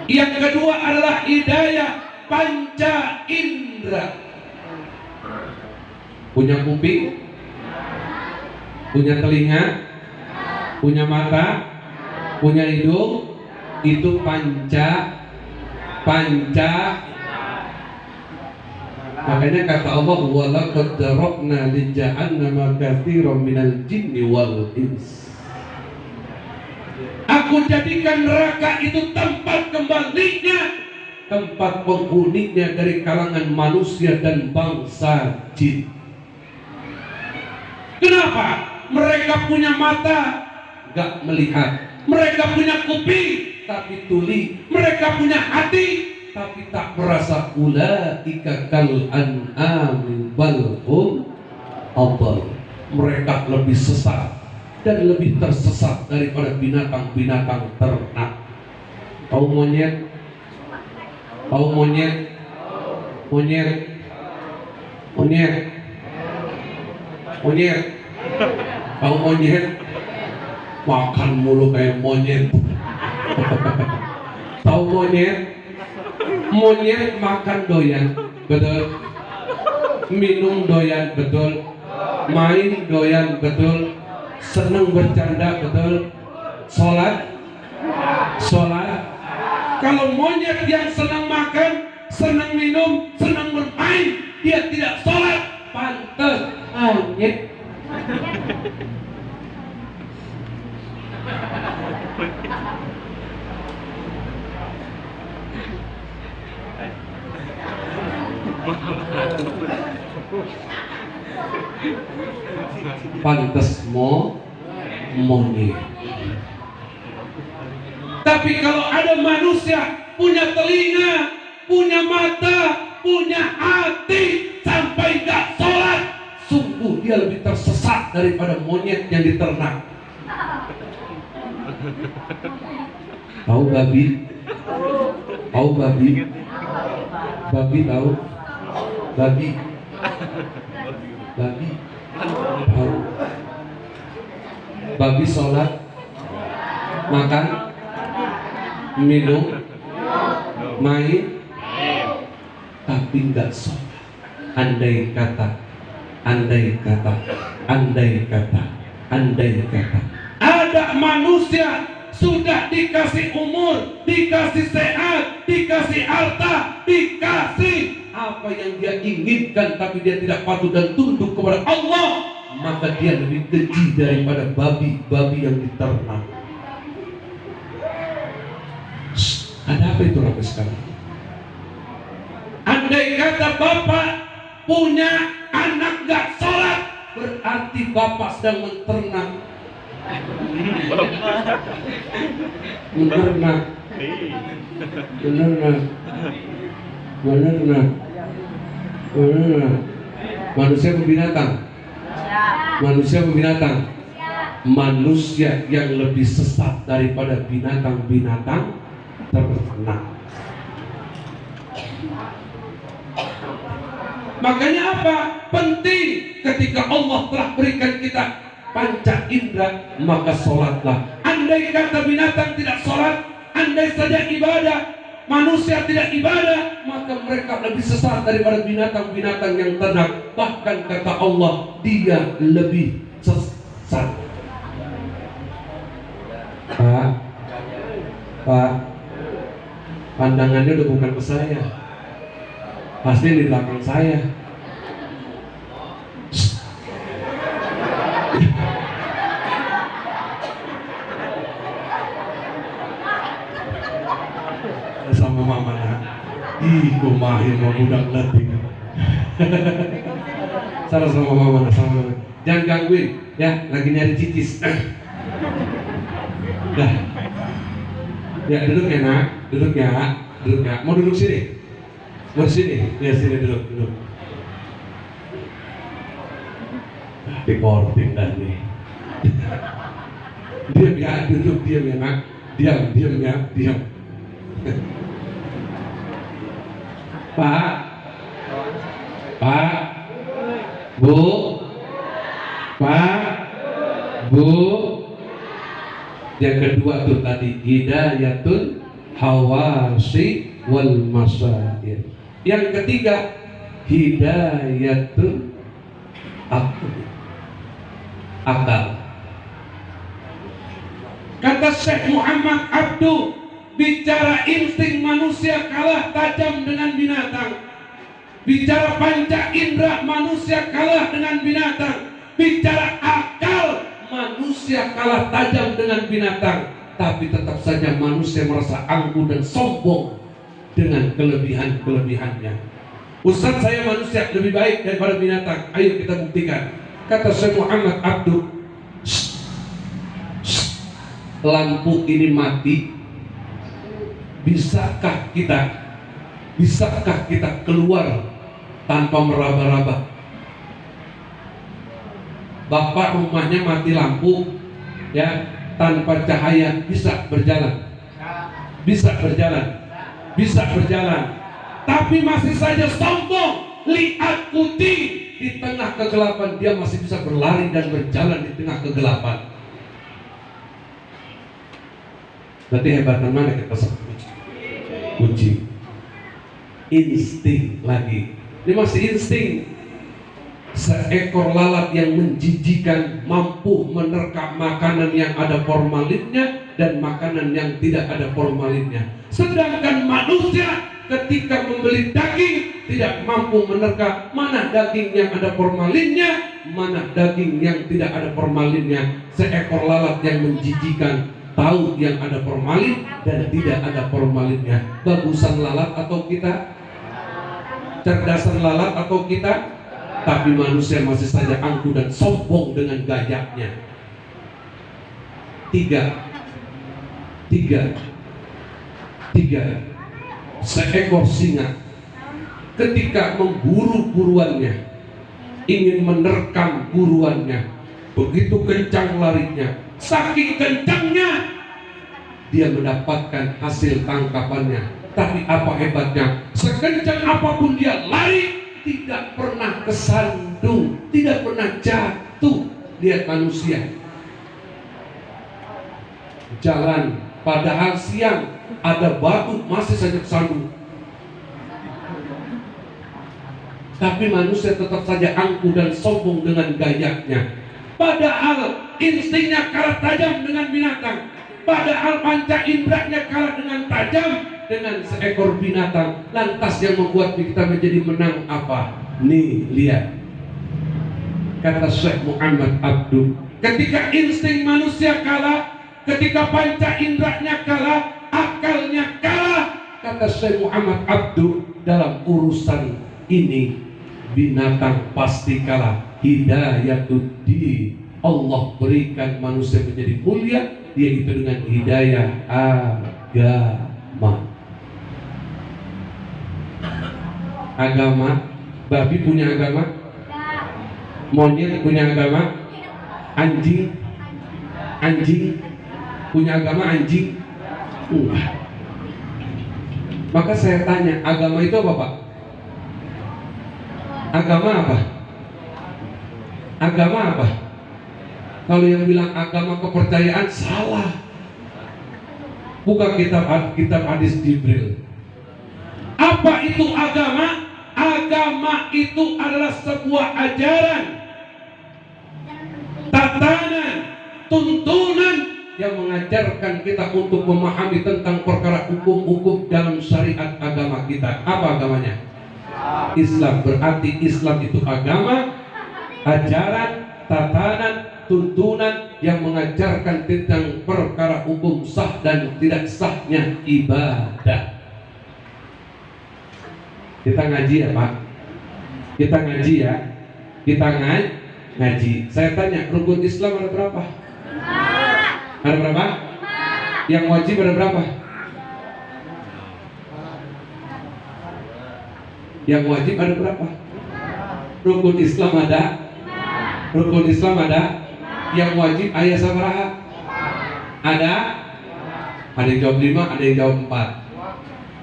Yang kedua adalah hidayah panca indera. Punya kuping, punya telinga, punya mata, punya hidung, itu panca Makanya kata Allah, walaqad darabna li jahannama katsiran minal jinni wal ins. Aku jadikan neraka itu tempat kembalinya, tempat penghuninya dari kalangan manusia dan bangsa jin. Kenapa? Mereka punya mata, gak melihat. Mereka punya kuping, tapi tuli. Mereka punya hati, tapi tak merasa. Ulaika kal an'ami bal hum adall. Mereka lebih sesat dan lebih tersesat daripada binatang-binatang ternak. Tahu monyet? Tahu monyet? Monyet? Monyet? Monyet? Tahu monyet? Makan mulu kayak monyet. Tahu monyet? Monyet makan doyan, betul. Minum doyan, betul. Main doyan, betul. Seneng bercanda, betul. Sholat, sholat. Kalau monyet yang senang makan, senang minum, senang bermain, dia tidak sholat, pantas monyet. Pantes monyet. Tapi kalau ada manusia punya telinga, punya mata, punya hati, sampai gak sholat, sungguh dia lebih tersesat daripada monyet yang diternak. Tahu babi? Tahu babi? Babi tahu? Babi? Babi? Tahu? Babi sholat, makan, minum, main, tapi nggak sholat. Andai kata, andai kata, andai kata, andai kata, ada manusia sudah dikasih umur, dikasih sehat, dikasih harta, dikasih apa yang dia inginkan, tapi dia tidak patuh dan tunduk kepada Allah, maka dia lebih keji daripada babi-babi yang diternak. Ada apa itu sampai sekarang? Andai kata bapak punya anak gak sholat, berarti bapak sedang menternak. Menternak. Menternak. Menternak. Menternak. Manusia atau binatang? Manusia atau binatang? Manusia yang lebih sesat daripada binatang-binatang ternak. Makanya apa? Penting ketika Allah telah berikan kita panca indera, maka sholatlah. Andai kata binatang tidak sholat, andai saja ibadah, manusia tidak ibadah, maka mereka lebih sesat daripada binatang-binatang yang ternak. Bahkan kata Allah, dia lebih sesat. Pak, pandangannya udah bukan ke saya, pasti di belakang saya. Sama mama nak, ih kumahin mau budak letih. Salah sama mama nak, sama mama. Jangan gangguin, ya lagi nyari cicis. Dah, ya duduk ya nak, duduk ya, duduk ya. Mau duduk sini? Mau sini? Ya sini duduk. Recording dah nih. Diam ya, duduk diam ya nak, diam ya, diam. Pak, Bu, Pak, Bu. Yang kedua tuh tadi hidayatul hawasi wal masair. Yang ketiga hidayatul akal. Kata Syekh Muhammad Abduh, bicara insting manusia kalah tajam dengan binatang. Bicara panca indera, manusia kalah dengan binatang. Bicara akal, manusia kalah tajam dengan binatang. Tapi tetap saja manusia merasa angkuh dan sombong dengan kelebihan-kelebihannya. Ustaz, saya manusia lebih baik daripada binatang. Ayo kita buktikan. Kata Syekh Muhammad Abduh, lampu ini mati, bisakah kita keluar tanpa meraba-raba? Bapak rumahnya mati lampu, ya, tanpa cahaya bisa berjalan, tapi masih saja sombong. Lihat putih di tengah kegelapan, dia masih bisa berlari dan berjalan di tengah kegelapan. Berarti hebatan mana kita sebut? Uji insting lagi. Ini masih insting. Seekor lalat yang menjijikan mampu menerkam makanan yang ada formalinnya dan makanan yang tidak ada formalinnya. Sedangkan manusia ketika membeli daging tidak mampu menerka mana daging yang ada formalinnya, mana daging yang tidak ada formalinnya. Seekor lalat yang menjijikan tahu yang ada formalin dan tidak ada formalinnya. Bagusan lalat atau kita? Cerdasan lalat atau kita? Tapi manusia masih saja angkuh dan sombong dengan gayanya. Tiga. Seekor singa ketika memburu buruannya, ingin menerkam buruannya, begitu kencang larinya, saking kencangnya dia mendapatkan hasil tangkapannya. Tapi apa hebatnya? Sekencang apapun dia lari, tidak pernah kesandung, tidak pernah jatuh. Lihat manusia jalan, padahal siang ada batu masih saja kesandung. Tapi manusia tetap saja angkuh dan sombong dengan gayanya. Padahal instingnya kalah tajam dengan binatang. Padahal panca inderanya kalah dengan tajam dengan seekor binatang. Lantas yang membuat kita menjadi menang apa? Nih, lihat. Kata Syekh Muhammad Abduh, ketika insting manusia kalah, ketika panca inderanya kalah, akalnya kalah. Kata Syekh Muhammad Abduh, dalam urusan ini binatang pasti kalah. Hidayatuddin, Allah berikan manusia menjadi mulia, yaitu dengan hidayah agama. Agama, babi punya agama, monyet punya agama, anjing punya agama, anjing. Maka saya tanya, agama itu apa, Pak? Agama apa? Agama apa? Kalau yang bilang agama kepercayaan salah. Buka kitab hadis Jibril. Apa itu agama? Agama itu adalah sebuah ajaran, tatanan, tuntunan yang mengajarkan kita untuk memahami tentang perkara hukum-hukum dalam syariat agama kita. Apa agamanya? Islam. Berarti Islam itu agama, ajaran, tatanan, tuntunan yang mengajarkan tentang perkara hukum sah dan tidak sahnya ibadah. Kita ngaji ya, Pak? Kita ngaji ya? Kita ngaji. Saya tanya, rukun Islam ada berapa? Ada berapa? Yang wajib ada berapa? Yang wajib ada berapa? Rukun Islam ada? Rukun Islam ada? Yang wajib ayat sabaraha? Ada? Ada yang jawab 5, ada yang jawab 4.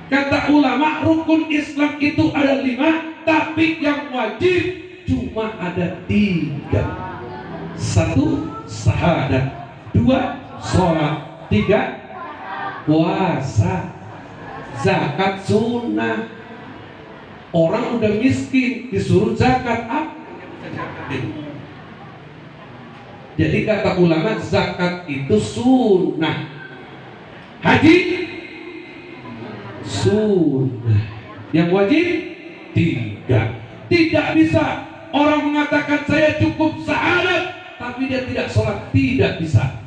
Kata ulama, rukun Islam itu ada 5, tapi yang wajib cuma ada 3. 1, syahadat. 2, sholat. 3, puasa. Zakat sunnah. Orang udah miskin disuruh zakat apa? Jadi kata ulama, zakat itu sunnah, haji sunnah. Yang wajib Tidak. Tidak bisa orang mengatakan saya cukup syahadat tapi dia tidak sholat. Tidak bisa.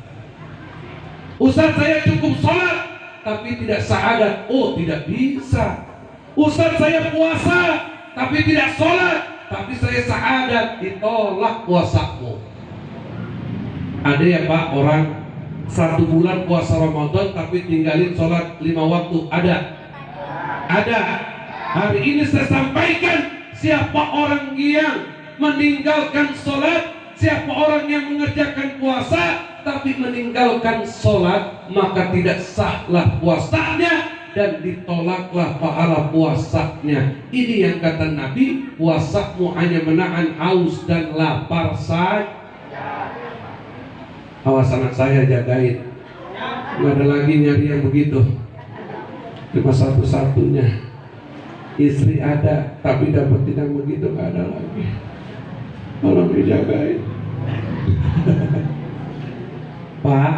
Ustaz, saya cukup sholat tapi tidak syahadat. Oh, tidak bisa. Ustaz, saya puasa tapi tidak sholat tapi saya syahadat. Ditolak puasamu. Ada ya Pak, orang 1 bulan puasa Ramadan tapi tinggalin sholat 5 waktu. Ada. Hari ini saya sampaikan, siapa orang yang meninggalkan sholat, siapa orang yang mengerjakan puasa tapi meninggalkan sholat, maka tidak sahlah puasanya dan ditolaklah pahala puasanya. Ini yang kata Nabi, puasamu hanya menahan haus dan lapar saja. Awas anak saya, jagain. Nggak ada lagi nyari yang begitu. Cuma satu-satunya. Istri ada, tapi dapetin yang begitu nggak ada lagi. Tolong dijagain. Pak.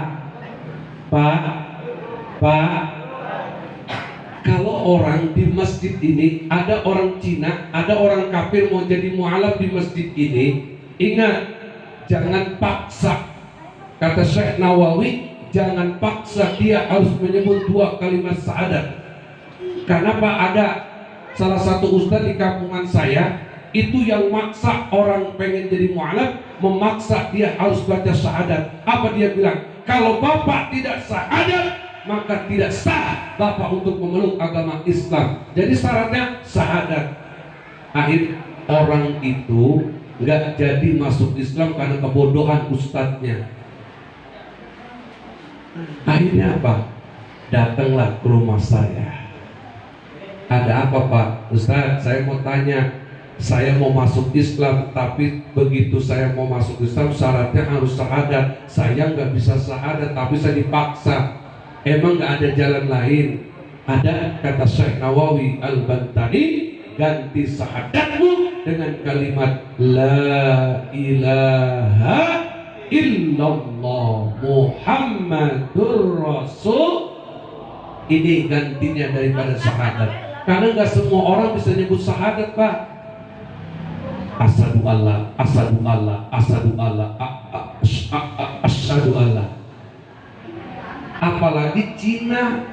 Kalau orang di masjid ini, ada orang Cina, ada orang kafir mau jadi mu'alaf di masjid ini, ingat, jangan paksa. Kata Syekh Nawawi, jangan paksa dia harus menyebut 2 kalimat syahadat. Karena Pak, ada salah satu ustaz di kampungan saya, itu yang maksa orang pengen jadi mu'alaf, memaksa dia harus baca syahadat. Apa dia bilang? Kalau bapak tidak syahadat, maka tidak sah bapak untuk memeluk agama Islam. Jadi syaratnya syahadat. Akhir orang itu nggak jadi masuk Islam karena kebodohan ustadznya. Akhirnya apa? Datanglah ke rumah saya. Ada apa Pak? Ustaz, saya mau tanya. Saya mau masuk Islam, tapi begitu saya mau masuk Islam syaratnya harus syahadat. Saya nggak bisa syahadat, tapi saya dipaksa. Emang nggak ada jalan lain? Ada, kata Syekh Nawawi Al-Bantani, ganti syahadatmu dengan kalimat La ilaha illallah Muhammadur Rasul. Ini gantinya daripada syahadat. Karena nggak semua orang bisa nyebut syahadat Pak. Asyhadu Allah, asyhadu Allah, asyhadu Allah, asyhadu Allah. Apalagi Cina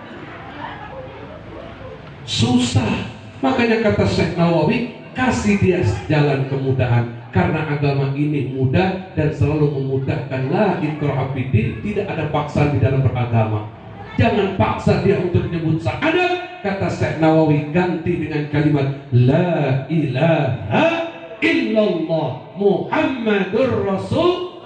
susah. Makanya kata Syekh Nawawi, kasih dia jalan kemudahan. Karena agama ini mudah dan selalu memudahkan. La ikraha fiddin, tidak ada paksaan di dalam beragama. Jangan paksa dia untuk menyebut syahadat. Kata Syekh Nawawi, ganti dengan kalimat La ilaha illallah Muhammadur Rasul.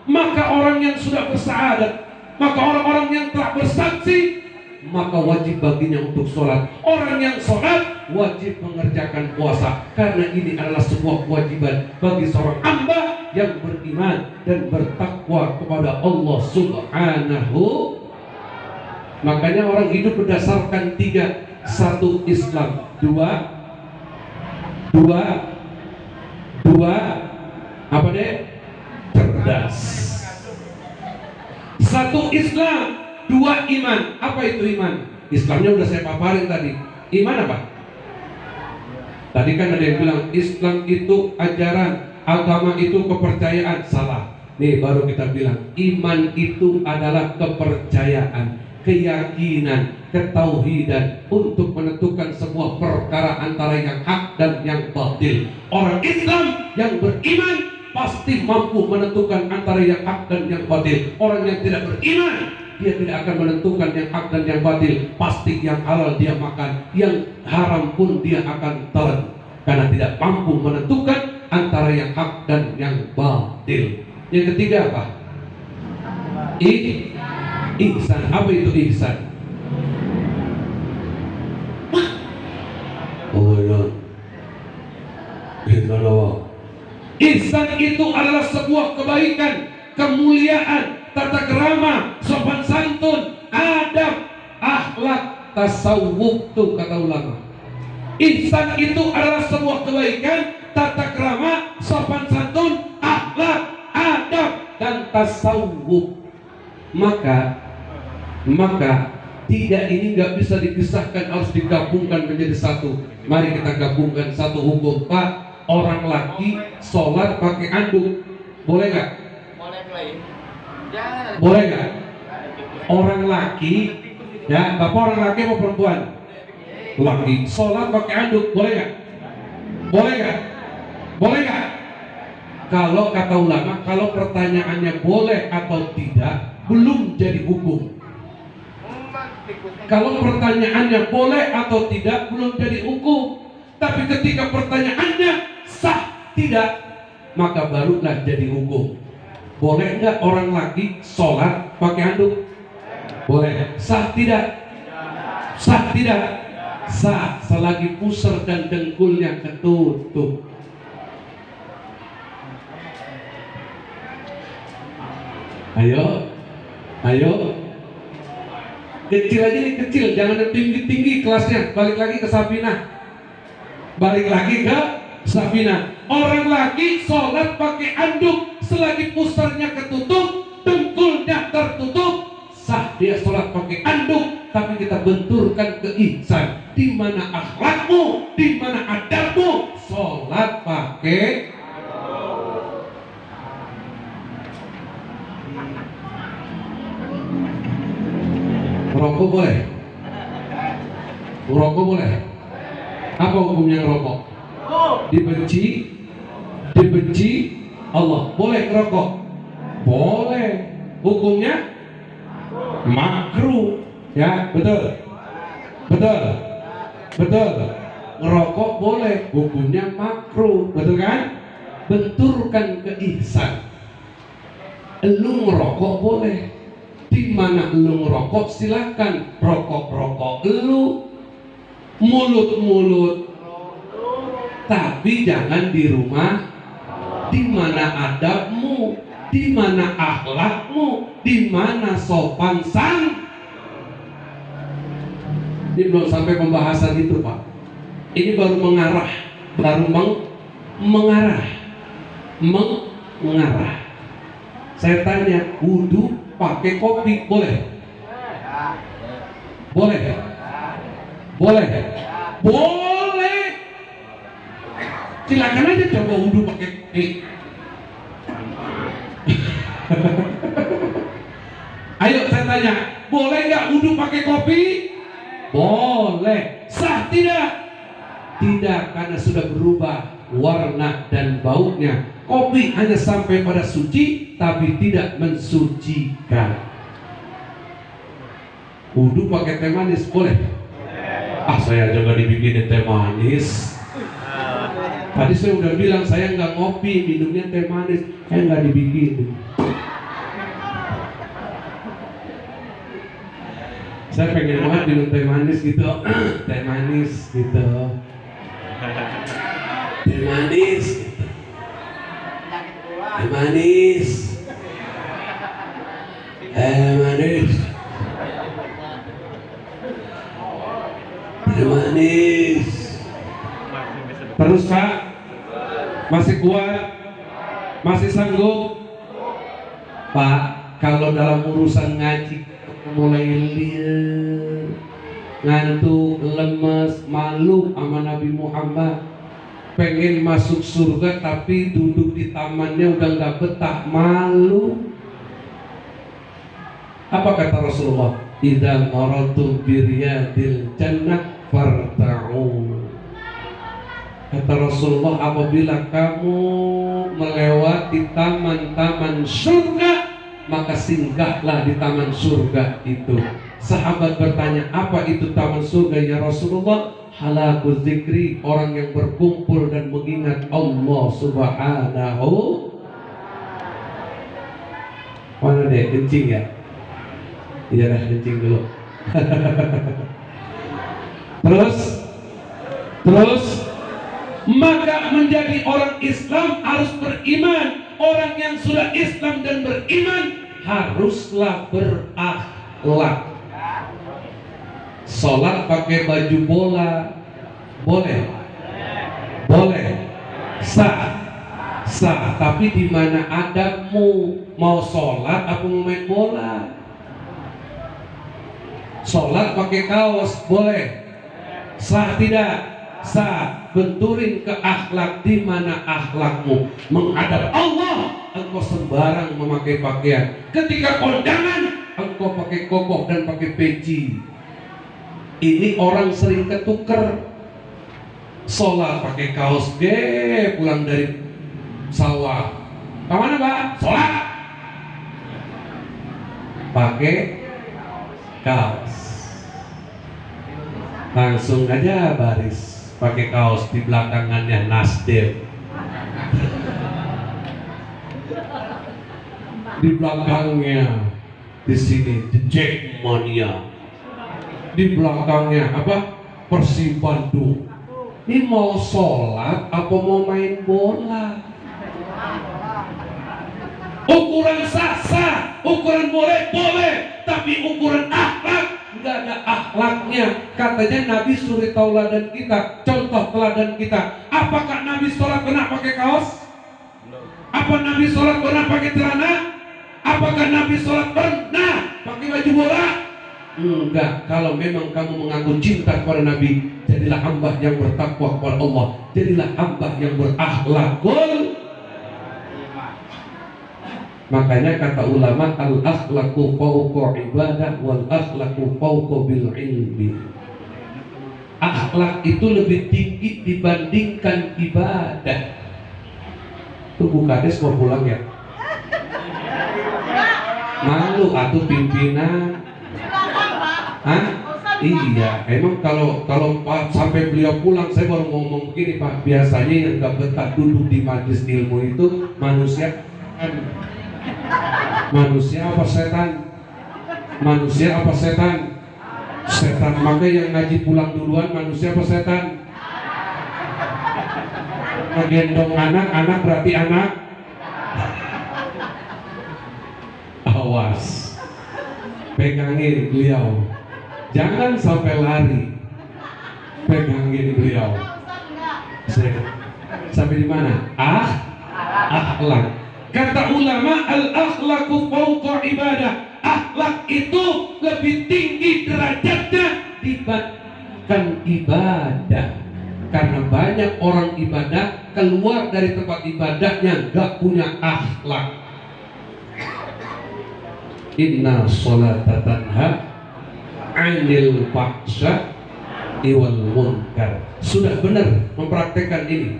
Maka orang yang sudah bersyahadat, maka orang-orang yang telah bersaksi, maka wajib baginya untuk sholat. Orang yang sholat wajib mengerjakan puasa, karena ini adalah sebuah kewajiban bagi seorang hamba yang beriman dan bertakwa kepada Allah Subhanahu. Makanya orang hidup berdasarkan 3. 1 Islam, 2 apa deh? Cerdas. 1 Islam, 2 iman. Apa itu iman? Islamnya udah saya paparin tadi. Iman apa? Tadi kan ada yang bilang Islam itu ajaran, agama itu kepercayaan. Salah. Nih baru kita bilang iman itu adalah kepercayaan, keyakinan, ketauhidan untuk menentukan sebuah perkara antara yang hak dan yang batil. Orang Islam yang beriman pasti mampu menentukan antara yang hak dan yang batil. Orang yang tidak beriman, dia tidak akan menentukan yang hak dan yang batil. Pasti yang halal dia makan, yang haram pun dia akan telan, karena tidak mampu menentukan antara yang hak dan yang batil. Yang ketiga apa? Ihsan. Apa itu ihsan? Ihsan itu adalah sebuah kebaikan, kemuliaan, tata kerama, sopan santun, adab, akhlak, tasawuf tuh kata ulama. Ihsan itu adalah sebuah kebaikan, tata kerama, sopan santun, akhlak, adab, dan tasawuf. Maka Tidak, ini nggak bisa dipisahkan, harus digabungkan menjadi satu. Mari kita gabungkan satu hukum. Pak, orang laki sholat pakai anduk, boleh nggak? Boleh nggak? Orang laki, ya, bapak orang laki mau perempuan? Laki, sholat pakai anduk, boleh nggak? Boleh nggak? Boleh nggak? Kalau kata ulama, kalau pertanyaannya boleh atau tidak, belum jadi hukum. Kalau pertanyaannya boleh atau tidak, belum jadi hukum. Tapi ketika pertanyaannya sah tidak, maka barulah jadi hukum. Boleh nggak orang laki sholat pakai anduk? Boleh. Sah tidak? Sah tidak? Sah selagi pusar dan dengkulnya ketutup. Ayo, ayo. Kecil aja nih, kecil, jangan tinggi-tinggi kelasnya. Balik lagi ke Safinah. Balik lagi ke Safinah. Orang laki sholat pakai anduk selagi pusarnya ketutup, dengkulnya tertutup, sah dia sholat pakai anduk. Tapi kita benturkan ke ihsan. Di mana akhlakmu, di mana adabmu, sholat pakai rokok boleh? Rokok boleh? Apa hukumnya rokok? Dibenci, dibenci Allah. Boleh ngerokok? Boleh. Hukumnya makruh. Ya, betul. Betul. Betul. Ngerokok boleh, hukumnya makruh. Betul kan? Benturkan ke ihsan. Lu ngerokok boleh. Di mana lu ngerokok silakan, rokok lu, mulut tapi jangan di rumah. Di mana adabmu, di mana akhlakmu, di mana sopan san. Ini belum sampai pembahasan itu, Pak. Ini baru mengarah, baru mengarah. Saya tanya, wudu pakai kopi boleh? Boleh? Boleh? Boleh. Silakan aja coba wudu pakai kopi. Ayo saya tanya, boleh nggak wudu pakai kopi? Boleh. Sah tidak? Tidak, karena sudah berubah warna dan baunya. Kopi hanya sampai pada suci, tapi tidak mensucikan. Wudu pakai teh manis boleh? Ah, saya juga dibikin teh manis. Tadi saya udah bilang saya nggak ngopi, minumnya teh manis. Saya nggak dibikin. Saya pengen banget minum teh manis gitu. Teh manis gitu. Teh manis gitu. Teh manis. Manis. Teh manis. Terus Pak, masih kuat? Masih sanggup? Pak, kalau dalam urusan ngaji mulai liar, ngantuk, lemes, malu sama Nabi Muhammad. Pengen masuk surga tapi duduk di tamannya udah gak betah, malu. Apa kata Rasulullah? Idza maratu biryadil jannah farta'u. Kata Rasulullah, apabila kamu melewati taman-taman surga, maka singgahlah di taman surga itu. Sahabat bertanya, apa itu taman surga ya Rasulullah? Halakul zikri, orang yang berkumpul dan mengingat Allah subhanahu. Mana deh, kencing ya? Iya dah, kencing dulu. Terus maka menjadi orang Islam harus beriman. Orang yang sudah Islam dan beriman haruslah berakhlak. Sholat pakai baju bola boleh? Boleh. Sah. Tapi di mana adabmu? Mau sholat apa mau main bola? Sholat pakai kaos boleh? Sah tidak? Sah. Benturin ke akhlak, di mana akhlakmu menghadap Allah, engkau sembarang memakai pakaian. Ketika kondangan, engkau pakai kokoh dan pakai peci. Ini orang sering ketuker. Sholat pakai kaos, pulang dari sawah. Kemana Pak? Sholat pakai kaos. Langsung aja baris pakai kaos, di belakangannya Nasdem, di belakangnya di sini The Jackmania, di belakangnya apa? Persib Bandung. Ini mau sholat apa mau main bola? Ukuran sah, ukuran boleh, tapi ukuran akhlak nggak ada akhlaknya. Katanya Nabi suri tauladan kita, contoh teladan kita. Apakah Nabi sholat pernah pakai kaos? Apa Nabi sholat pernah pakai celana? Apakah Nabi sholat pernah pakai baju bola? Enggak. Kalau memang kamu mengaku cinta kepada Nabi, jadilah hamba yang bertakwa kepada Allah, jadilah hamba yang berakhlakul. Makanya kata ulama, al-akhlaqu fawqa ibadah wal akhlaqu fawqa bil ilmi. Akhlak itu lebih tinggi dibandingkan ibadah. Tuh Bu Kades mau pulang ya? Malu atuh pimpinan. Hah? Iya, emang kalau sampai beliau pulang saya baru ngomong begini Pak. Biasanya yang gak betah duduk di majelis ilmu itu manusia apa setan? Manusia apa setan? Setan. Maka yang ngaji pulang duluan manusia apa setan? Ngegendong anak berarti anak. Awas, pegangin beliau, jangan sampai lari. Pegangin beliau. Sampai di mana? Akhlak. Kata ulama, al-akhlaqu fawqa ibadah. Akhlak itu lebih tinggi derajatnya dibandingkan ibadah. Karena banyak orang ibadah keluar dari tempat ibadahnya gak punya akhlak. Inna sholata tanha 'anil fahsya'i wal munkar. Sudah benar mempraktekkan ini.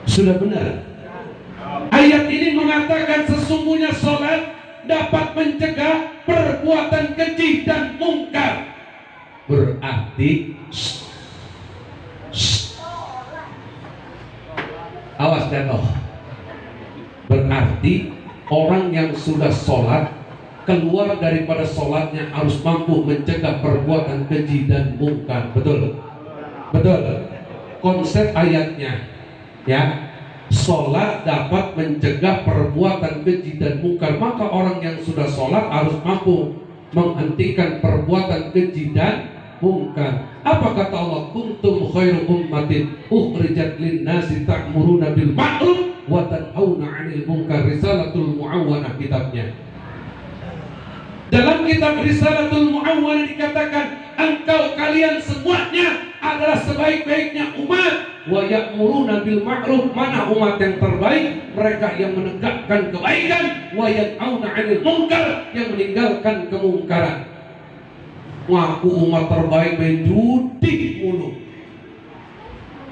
Sudah benar. Ayat ini mengatakan sesungguhnya sholat dapat mencegah perbuatan keji dan mungkar. Berarti awas jatuh. Berarti orang yang sudah sholat, keluar daripada sholatnya harus mampu mencegah perbuatan keji dan mungkar. Betul? Betul. Konsep ayatnya ya, sholat dapat mencegah perbuatan keji dan mungkar. Maka orang yang sudah sholat harus mampu menghentikan perbuatan keji dan mungkar. Apa kata Allah? Kuntum khairu ummatin ukhrijat lin-nasi ta'muruna bil ma'ruf wa tanhauna 'anil munkar. Risalatul Mu'awwanah kitabnya. Dalam kitab Risalatul Mu'awwanah dikatakan, kalian semuanya adalah sebaik-baiknya umat. Wa ya'muruna bil ma'ruf, mana umat yang terbaik? Mereka yang menegakkan kebaikan. Wa yanhauna 'anil munkar, yang meninggalkan kemungkaran. Ngaku umat terbaik main judi mulu.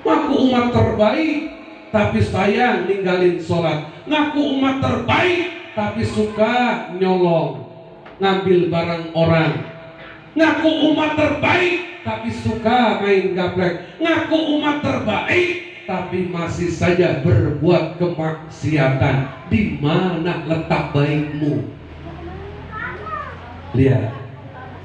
Ngaku umat terbaik tapi sayang ninggalin sholat. Ngaku umat terbaik tapi suka nyolong, ngambil barang orang. Ngaku umat terbaik tapi suka main gaplek. Ngaku umat terbaik tapi masih saja berbuat kemaksiatan. Di mana letak baikmu? Lihat,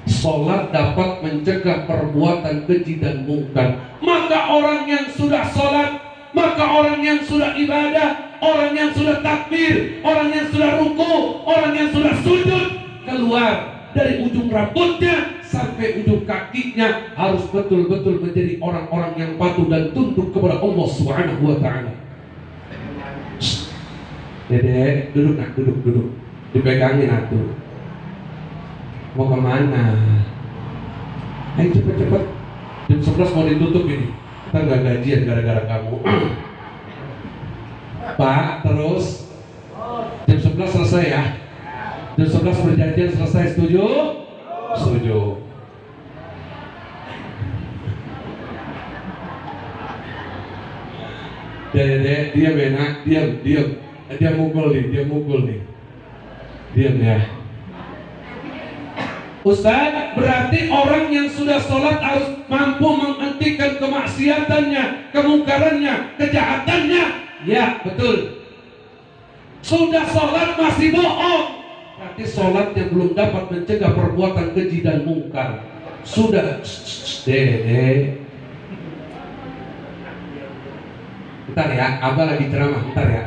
sholat dapat mencegah perbuatan keji dan mungkar. Maka orang yang sudah sholat, maka orang yang sudah ibadah, orang yang sudah takbir, orang yang sudah ruku, orang yang sudah sujud, keluar dari ujung rambutnya sampai ujung kakinya harus betul-betul menjadi orang-orang yang patuh dan tunduk kepada Allah Subhanahu wa ta'ala. Dede, duduk nak, duduk. Dipegangin atuh. Mau kemana? Ayo cepet-cepet. Jam 11 mau ditutup ini. Kita nggak gajian gara-gara kamu. Pak, terus jam 11 selesai ya. Jam 11 perjanjian selesai, setuju? Setuju. Dede, diam ya nak, diam. Dia mukul nih. Diam ya. Ustaz, berarti orang yang sudah sholat harus mampu menghentikan kemaksiatannya, kemungkarannya, kejahatannya. Ya, betul. Sudah sholat masih bohong, berarti sholatnya belum dapat mencegah perbuatan keji dan mungkar. Sudah, Dede. Bentar ya, Abah lagi ceramah. Bentar ya.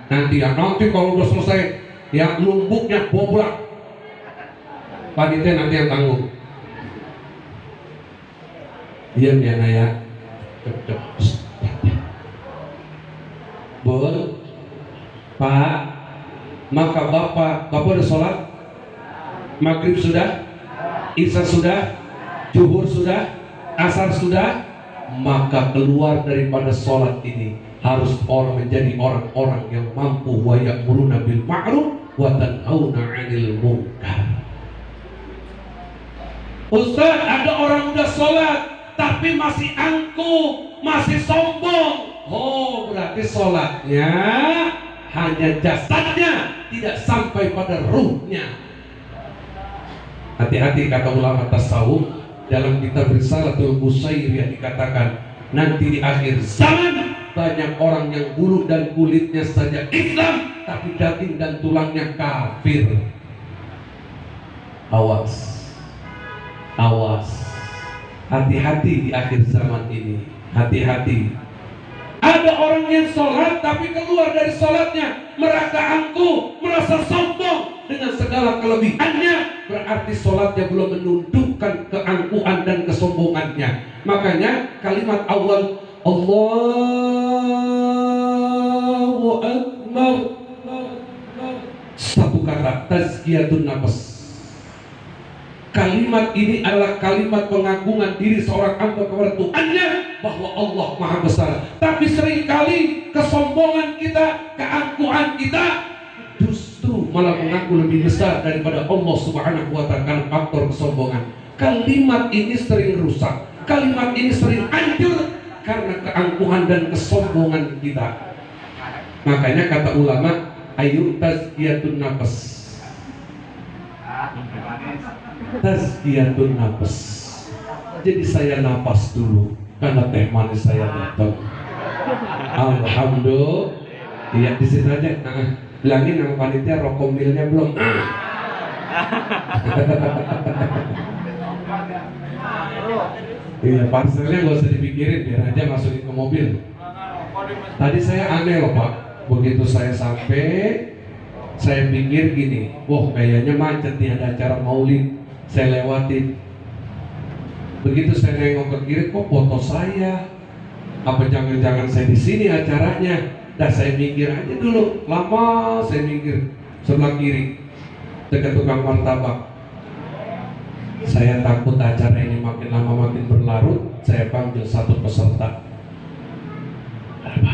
Nanti kalau udah selesai, yang lumbuknya boblak, panitia nanti yang tanggung. Diam ya Naya. Bol, Pak, maka Bapak udah sholat? Maghrib sudah? Isya sudah? Zuhur sudah? Asar sudah? Maka keluar daripada sholat ini harus menjadi orang-orang yang mampu wa ya'muruna bil ma'ruf wa tanhauna 'anil munkar. Ustaz, ada orang udah sholat tapi masih angkuh, masih sombong. Oh, berarti sholatnya hanya jasadnya, tidak sampai pada ruhnya. Hati-hati, kata ulama tasawuf dalam kitab Risalatul Busairiyah dikatakan, nanti di akhir zaman banyak orang yang bulu dan kulitnya saja Islam, tapi daging dan tulangnya kafir. Awas, hati-hati di akhir zaman ini, hati-hati. Ada orang yang sholat tapi keluar dari sholatnya merasa angkuh, merasa sombong dengan segala kelebihannya, berarti sholatnya belum menundukkan keangkuhan dan kesombongannya. Makanya kalimat awal Allahu Akbar, satu kata, tazkiyatun nafs. Kalimat ini adalah kalimat pengagungan diri seorang hamba kepada Tuhannya, bahwa Allah Maha Besar. Tapi seringkali kesombongan kita, keangkuhan kita justru malah mengaku lebih besar daripada Allah Subhanahu wa Ta'ala karena faktor kesombongan. Kalimat ini sering rusak, kalimat ini sering hancur karena keangkuhan dan kesombongan kita. Makanya kata ulama, ayu tazkiyatun nafs. Tazkiyatun nafs. Jadi saya napas dulu karena teh manis saya datang. Alhamdulillah. Iya, di situ aja. Bilangin sama panitia rokok milnya belum. Iya, parcelnya gak usah dipikirin, biar aja masukin ke mobil. Tadi saya aneh loh Pak. Begitu saya sampai, saya pikir gini, wah kayaknya macet nih, ada acara maulid. Saya lewatin. Begitu saya nengok ke kiri, kok foto saya? Apa jangan-jangan saya di sini acaranya? Dah saya mikir aja dulu, lama saya mikir. Sebelah kiri, dekat tukang martabak. Saya takut acara ini makin lama makin berlarut. Saya panggil satu peserta. Apa?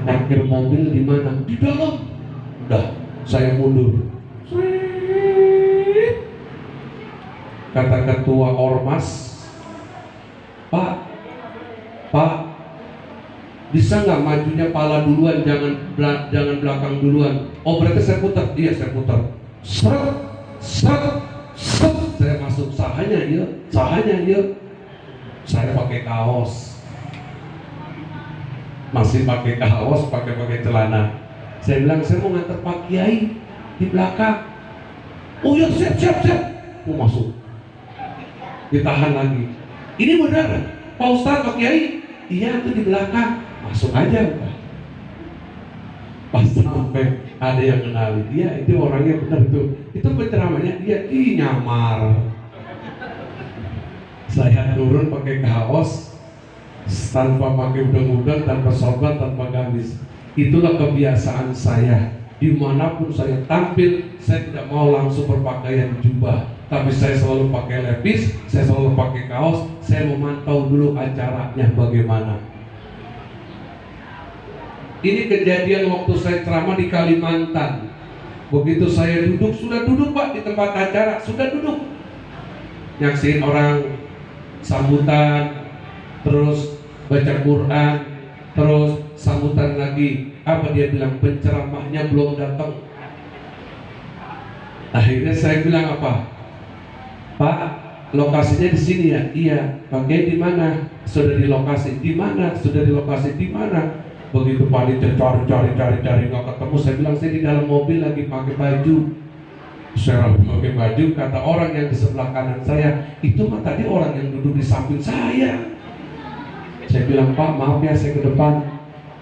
Parkir mobil di mana? Di dalam. Udah, saya mundur. Kata ketua ormas, Pak, bisa nggak majunya pala duluan, jangan belakang duluan. Oh berarti saya putar, iya saya putar. Seret, saya masuk sahanya ya. Saya pakai kaos, masih pakai kaos, pakai celana. Saya bilang saya mau nganter Pak Kiai di belakang. Oh ya siap. Mau masuk. Ditahan lagi. Ini benar, Pak Ustadz, Pak Kiai? Iya, itu di belakang. Masuk aja, Pak. Pas sampai ada yang kenali dia, itu orangnya benar tuh. Itu penceramahnya dia, nyamar. Saya turun pakai kaos, tanpa pakai udang-udang, tanpa sorban, tanpa gamis. Itulah kebiasaan saya. Dimanapun saya tampil, saya tidak mau langsung berpakaian jubah, tapi saya selalu pakai lepis, saya selalu pakai kaos. Saya memantau dulu acaranya bagaimana. Ini kejadian waktu saya ceramah di Kalimantan. Begitu saya duduk, sudah duduk Pak di tempat acara, sudah duduk. Nyaksiin orang sambutan, terus baca Quran, terus sambutan lagi. Apa dia bilang? Penceramahnya belum datang. Akhirnya saya bilang apa? Pak, lokasinya di sini ya? Iya. Pakai di mana? Sudah di lokasi. Di mana? Sudah di lokasi. Di mana? Begitu Pak cari nggak ketemu. Saya bilang saya di dalam mobil lagi pakai baju. Saya pakai baju. Kata orang yang di sebelah kanan saya, itu mah tadi orang yang duduk di samping saya. Saya bilang, Pak maaf ya saya ke depan.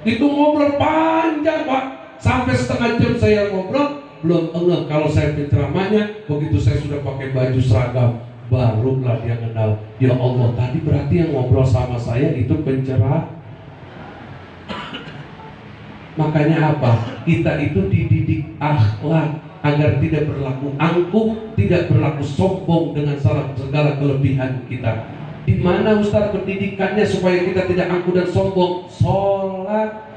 Itu ngobrol panjang Pak, sampai setengah jam saya ngobrol. Belum enggak kalau saya penceramahnya. Begitu saya sudah pakai baju seragam, barulah dia kenal. Ya Allah, tadi berarti yang ngobrol sama saya itu pencerah. Makanya apa? Kita itu dididik akhlak agar tidak berlaku angkuh, tidak berlaku sombong dengan segala kelebihan kita. Di mana Ustaz pendidikannya supaya kita tidak angkuh dan sombong? Sholat.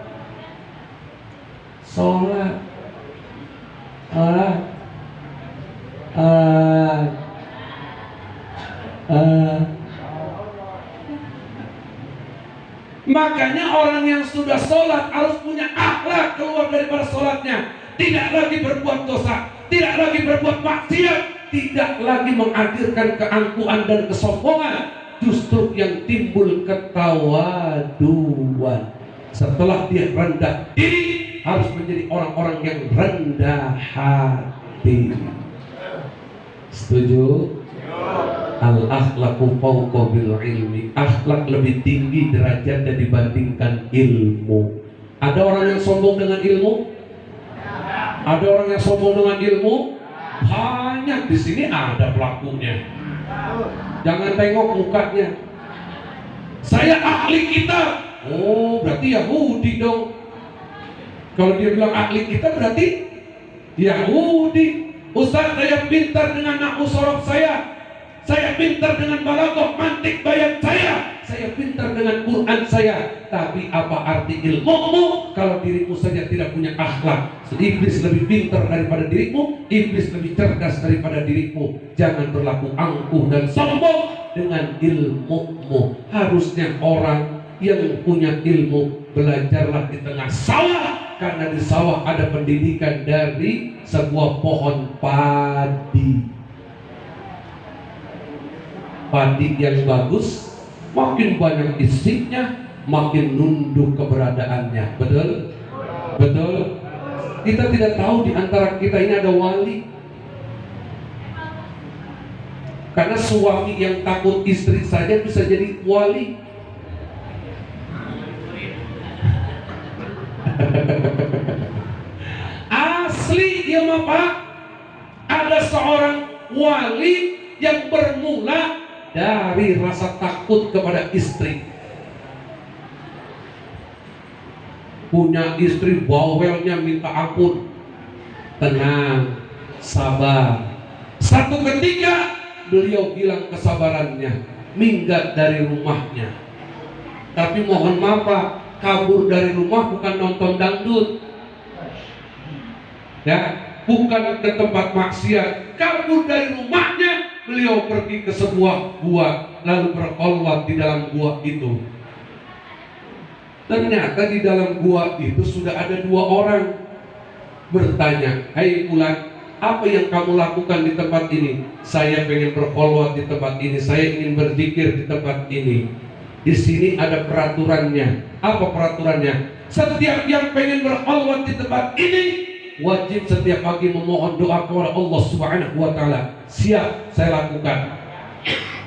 Makanya orang yang sudah sholat harus punya akhlak keluar daripada sholatnya. Tidak lagi berbuat dosa, tidak lagi berbuat maksiat, tidak lagi menghadirkan keangkuhan dan kesombongan. Justru yang timbul ketawaduan. Setelah dia rendah diri, harus menjadi orang-orang yang rendah hati. Setuju? Al-akhlaqu fawqa bil ilmi. Akhlak lebih tinggi derajatnya dibandingkan ilmu. Ada orang yang sombong dengan ilmu? Ada orang yang sombong dengan ilmu? Banyak di sini ada pelakunya. Jangan tengok mukanya. Saya ahli kitab. Oh, berarti Yahudi dong. Kalau dia bilang ahli kitab berarti Yahudi. Ustaz, saya pintar dengan nahwu sorof saya pintar dengan balaghah mantik bayan saya pintar dengan Quran saya. Tapi apa arti ilmumu kalau dirimu saja tidak punya akhlak? Iblis lebih pintar daripada dirimu, iblis lebih cerdas daripada dirimu. Jangan berlaku angkuh dan sombong dengan ilmumu. Harusnya orang yang punya ilmu belajarlah di tengah sawah, karena di sawah ada pendidikan dari sebuah pohon padi. Padi yang bagus, makin banyak isinya, makin nunduk keberadaannya. Betul? Betul? Kita tidak tahu di antara kita ini ada wali. Karena suami yang takut istri saja bisa jadi wali. Asli ya Pak, ada seorang wali yang bermula dari rasa takut kepada istri. Punya istri bawelnya minta ampun. Tenang, sabar. Satu ketika beliau hilang kesabarannya, minggat dari rumahnya. Tapi mohon maaf Pak, kabur dari rumah bukan nonton dangdut, ya, bukan ke tempat maksiat. Kabur dari rumahnya, beliau pergi ke sebuah gua, lalu berkholwat di dalam gua itu. Ternyata di dalam gua itu sudah ada dua orang. Bertanya, "Hai Fulan, apa yang kamu lakukan di tempat ini?" "Saya pengen berkholwat di tempat ini, saya ingin berzikir di tempat ini." "Di sini ada peraturannya." "Apa peraturannya?" "Setiap yang pengen berkholwat di tempat ini wajib setiap pagi memohon doa kepada Allah Subhanahu wa Ta'ala." "Siap, saya lakukan."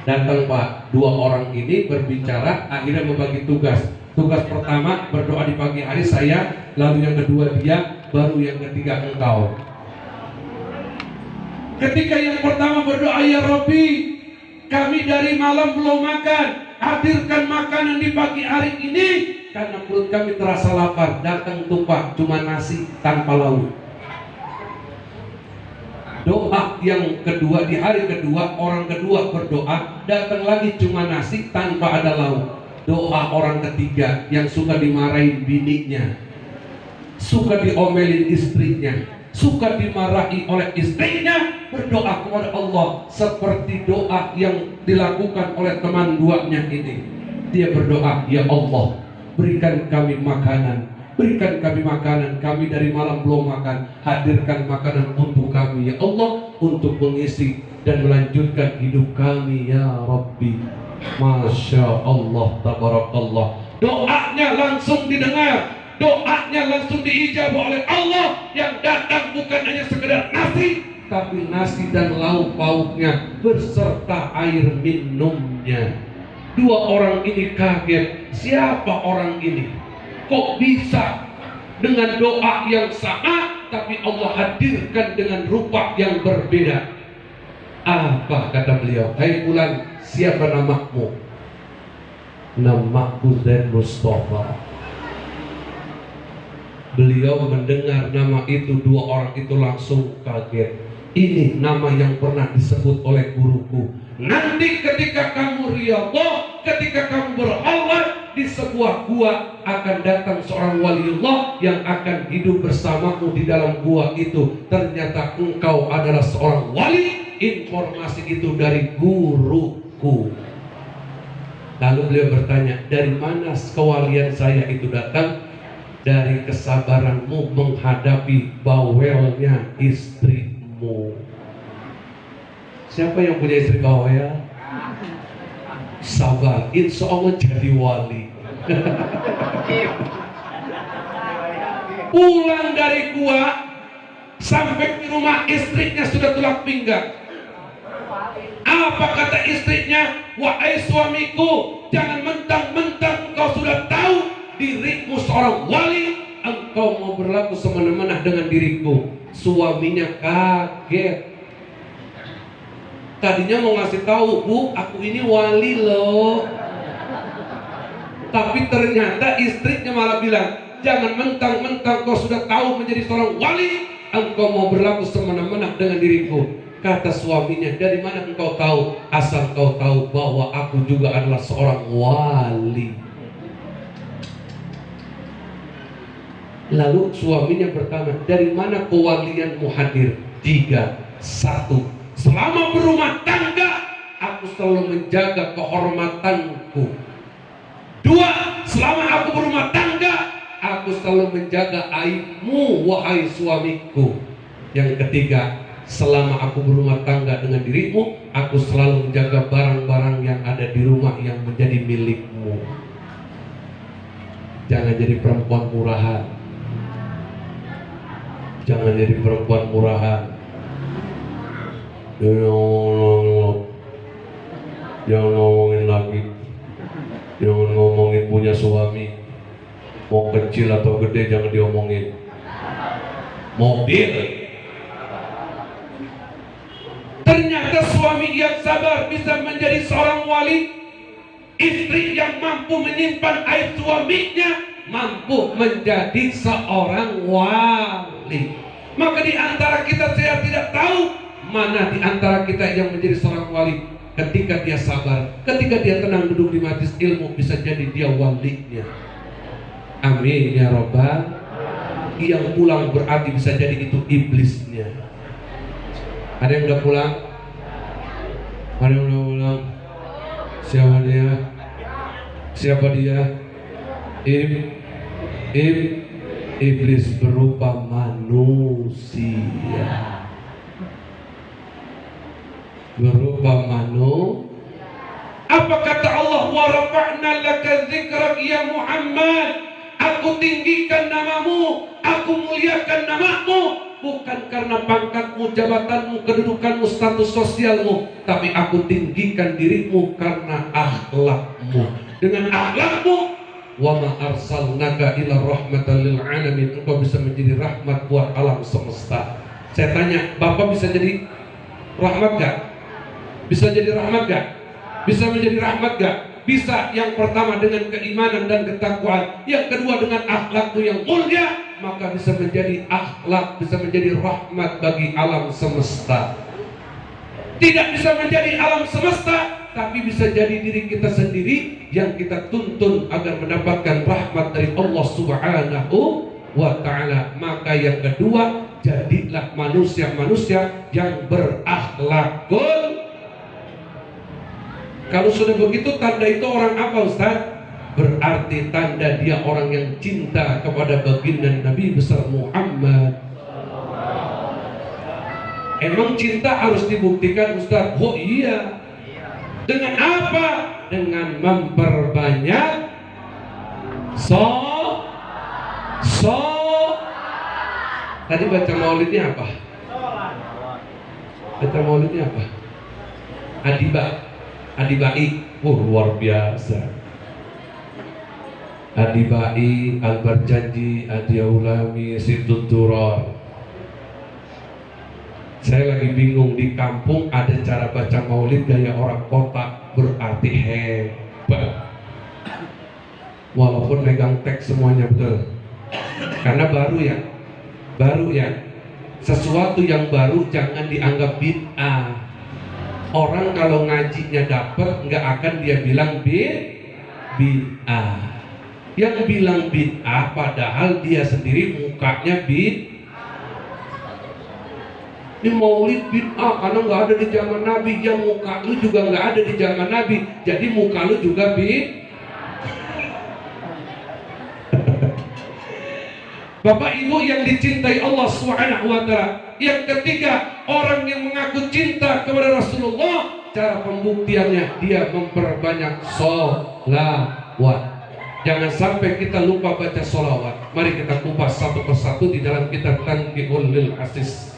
Datang Pak, dua orang ini berbicara, akhirnya membagi tugas. Tugas pertama berdoa di pagi hari saya, lalu yang kedua dia, baru yang ketiga engkau. Ketika yang pertama berdoa, "Ya Rabbi, kami dari malam belum makan, hadirkan makanan di pagi hari ini karena perut kami terasa lapar." Datang tuh Pak, cuma nasi tanpa lauk. Doa doa yang kedua, di hari kedua orang kedua berdoa, datang lagi cuma nasi tanpa ada lauk. Doa orang ketiga yang suka dimarahin bininya, suka diomelin istrinya, suka dimarahi oleh istrinya, berdoa kepada Allah seperti doa yang dilakukan oleh teman duanya ini. Dia berdoa, ya Allah, berikan kami makanan, berikan kami makanan, kami dari malam belum makan, hadirkan makanan untuk kami ya Allah, untuk mengisi dan melanjutkan hidup kami ya Rabbi. Masya Allah, tabarakallah. Doanya langsung didengar, doanya langsung diijabah oleh Allah. Yang datang bukan hanya sekedar nasi, tapi nasi dan lauk pauknya berserta air minumnya. Dua orang ini kaget, siapa orang ini? Kok bisa dengan doa yang sama, tapi Allah hadirkan dengan rupa yang berbeda? Apa kata beliau? Hai bulan, siapa namamu? Namaku Zain Mustafa. Beliau mendengar nama itu, dua orang itu langsung kaget. Ini nama yang pernah disebut oleh guruku. Nanti ketika kamu riyadhah, ketika kamu berhalwat di sebuah gua, akan datang seorang waliullah yang akan hidup bersamamu di dalam gua itu. Ternyata engkau adalah seorang wali. Informasi itu dari guruku. Lalu beliau bertanya, dari mana kewalian saya itu datang? Dari kesabaranmu menghadapi bawelnya istrimu. Siapa yang punya istri bawel? Sabar, insya Allah jadi wali. Pulang dari gua, sampai di rumah istrinya sudah tulang pinggang. Apa kata istrinya? Wahai suamiku, jangan mentang-mentang engkau sudah tahu dirimu seorang wali, engkau mau berlaku semena-mena dengan diriku. Suaminya kaget. Tadinya mau ngasih tahu, Bu, aku ini wali loh. Tapi ternyata istrinya malah bilang, jangan mentang-mentang kau sudah tahu menjadi seorang wali, engkau mau berlaku semena-mena dengan diriku. Kata suaminya, dari mana engkau tahu? Asal kau tahu bahwa aku juga adalah seorang wali. Lalu suaminya bertanya, dari mana kewalianmu hadir? 3, 1, selama berumah tangga aku selalu menjaga kehormatanku. 2, selama aku berumah tangga aku selalu menjaga aibmu wahai suamiku. Yang ketiga, selama aku berumah tangga dengan dirimu, aku selalu menjaga barang-barang yang ada di rumah yang menjadi milikmu. Jangan jadi perempuan murahan. Jangan jadi perempuan murahan. Jangan ngomongin lagi. Jangan ngomongin punya suami. Mau kecil atau gede jangan diomongin. Mobil. Ternyata suami yang sabar bisa menjadi seorang wali. Istri yang mampu menyimpan aib suaminya mampu menjadi seorang wali. Maka di antara kita saya tidak tahu mana di antara kita yang menjadi seorang wali. Ketika dia sabar, ketika dia tenang duduk di majelis ilmu, bisa jadi dia walinya. Amin ya Rabbal. Yang pulang berarti bisa jadi itu iblisnya. Ada yang udah pulang? Ada yang udah pulang? Siapa dia? Siapa dia? Iblis berupa manusia. Berupa Apa kata Allah? Wa rafa'na laka dzikrak ya Muhammad. Aku tinggikan namamu, aku muliakan namamu, bukan karena pangkatmu, jabatanmu, kedudukanmu, status sosialmu, tapi aku tinggikan dirimu karena akhlakmu. Dengan akhlakmu, wa ma arsalnaka ila rahmatan lil alamin, engkau bisa menjadi rahmat buat alam semesta. Saya tanya, Bapak bisa jadi rahmat gak? Bisa jadi rahmat gak? Bisa menjadi rahmat gak? Bisa. Yang pertama dengan keimanan dan ketakwaan, yang kedua dengan akhlakmu yang mulia, maka bisa menjadi akhlak, bisa menjadi rahmat bagi alam semesta. Tidak bisa menjadi alam semesta, tapi bisa jadi diri kita sendiri yang kita tuntun agar mendapatkan rahmat dari Allah Subhanahu wa ta'ala. Maka yang kedua, jadilah manusia-manusia yang berakhlakul. Kalau sudah begitu, tanda itu orang apa, Ustaz? Berarti tanda dia orang yang cinta kepada baginda Nabi besar Muhammad. Emang cinta harus dibuktikan, Ustaz? Oh iya. Dengan apa? Dengan memperbanyak Tadi baca maulidnya apa? Baca maulidnya apa? Adibai. Luar biasa. Adibai, Al-Barjanji, Adiaulami, Situturor. Saya lagi bingung, di kampung ada cara baca maulid gaya orang kota, berarti hebat. Walaupun megang teks semuanya betul. Karena baru ya. Sesuatu yang baru jangan dianggap bid'ah. Orang kalau ngajinya dapet, nggak akan dia bilang bid'ah. Yang bilang bid'ah padahal dia sendiri mukanya Ini maulid bid'ah karena nggak ada di zaman Nabi. Yang muka lu juga nggak ada di zaman Nabi, jadi muka lu juga Bapak Ibu yang dicintai Allah Subhanahu wa ta'ala. Yang ketiga, orang yang mengaku cinta kepada Rasulullah, cara pembuktiannya dia memperbanyak sholawat. Jangan sampai kita lupa baca sholawat. Mari kita kupas satu persatu di dalam kitab Tanqihul Asis.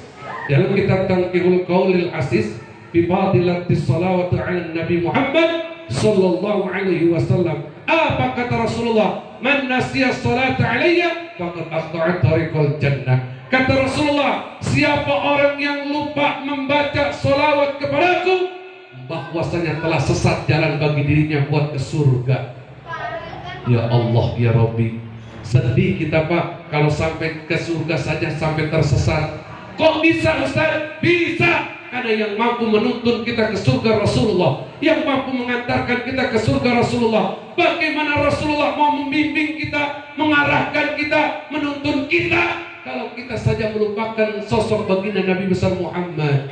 Dalam kitab Tanqihul Qaulil Asis fi fadilatis sholawat 'ala Nabi Muhammad sallallahu alaihi wasallam. Apa kata Rasulullah? Man nasiya salata alayya faqad aqta'a tariqal jannah. Kata Rasulullah, siapa orang yang lupa membaca salawat kepadaku, bahwasanya telah sesat jalan bagi dirinya buat ke surga. Ya Allah, ya Rabbi, sedih kita Pak kalau sampai ke surga saja sampai tersesat. Kok bisa, Ustaz? Bisa, karena yang mampu menuntun kita ke surga Rasulullah, yang mampu mengantarkan kita ke surga Rasulullah. Bagaimana Rasulullah mau membimbing kita, mengarahkan kita, menuntun kita, kalau kita saja melupakan sosok baginda Nabi besar Muhammad?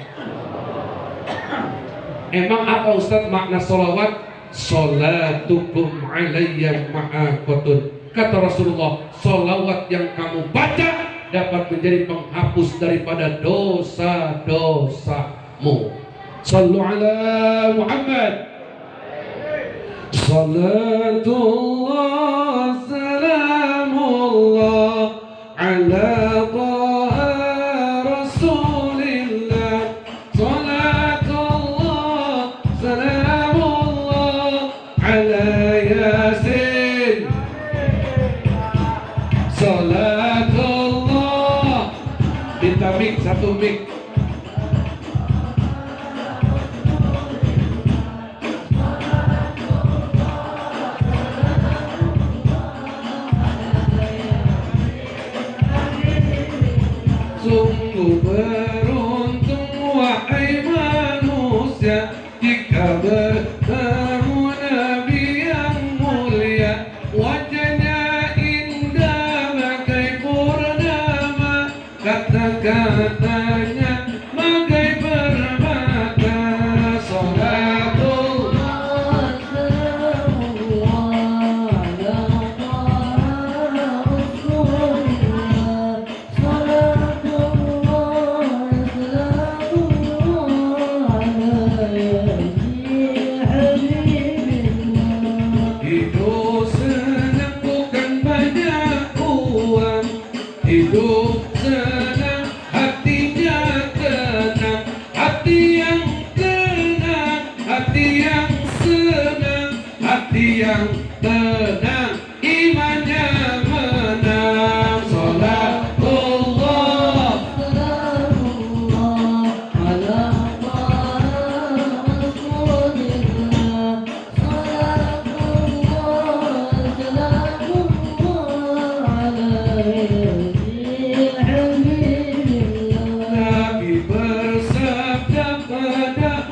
Emang apa, Ustaz, makna sholawat? Sholatukum alayya ma'akotun. Kata Rasulullah, sholawat yang kamu baca dapat menjadi penghapus daripada dosa-dosamu. Sallu ala Muhammad. Salatullah salamullah ala taha rasulillah. Salatullah salamullah ala yasin. Salatullah. Minta mic, satu mic. Sungguh beruntung wahai manusia jika bertemu Nabi yang mulia. Wajahnya indah bagai purnama, kata-katanya bagai permata. Salatullah salamullah ala Rasulillah. Hidup senang bukan banyak uang, hidup senang hatinya tenang, hati yang tenang, hati yang senang, hati yang tenang, imannya menang. Salatullah salamullah ala Rasulillah. Nabi bersabda pada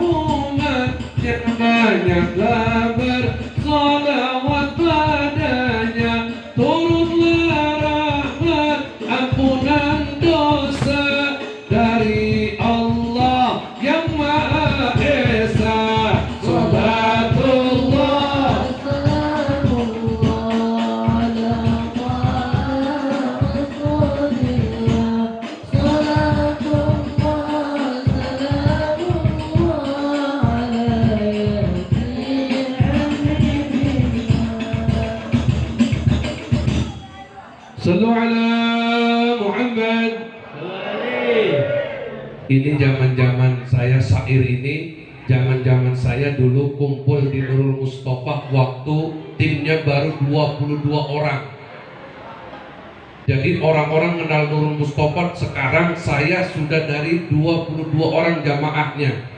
Sallu ala Muhammad. Ini zaman-zaman saya syair ini, zaman-zaman saya dulu kumpul di Nurul Mustafa waktu timnya baru 22 orang. Jadi orang-orang kenal Nurul Mustafa, sekarang saya sudah dari 22 orang jamaahnya.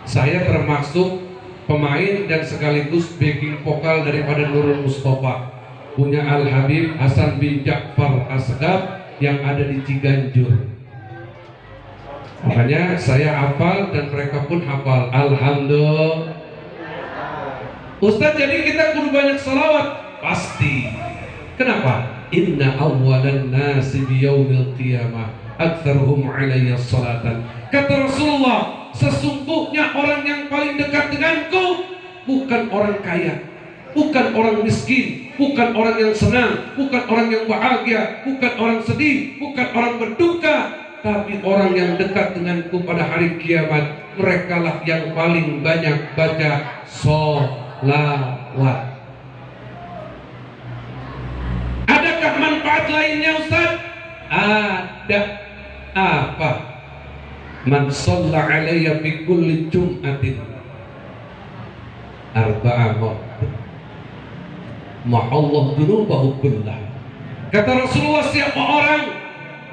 Saya termasuk pemain dan sekaligus backing vokal daripada Nurul Mustafa, punya Al Habib Hasan bin Ja'far Asgab yang ada di Ciganjur. Makanya saya hafal dan mereka pun hafal. Alhamdulillah. Ustaz, jadi kita kudu banyak salawat? Pasti. Kenapa? Inna awwalan nasi biyaumil qiyamah aktsaruhum alayya salatan. Kata Rasulullah, sesungguhnya orang yang paling dekat denganku bukan orang kaya, bukan orang miskin, bukan orang yang senang, bukan orang yang bahagia, bukan orang sedih, bukan orang berduka, tapi orang yang dekat denganku pada hari kiamat. Merekalah yang paling banyak baca sholawat. Adakah manfaat lainnya, Ustaz? Ada. Apa? Man shalla alayya fi kulli jum'atin arba'a ma'allah dunubahu kullah. Kata Rasulullah, siapa orang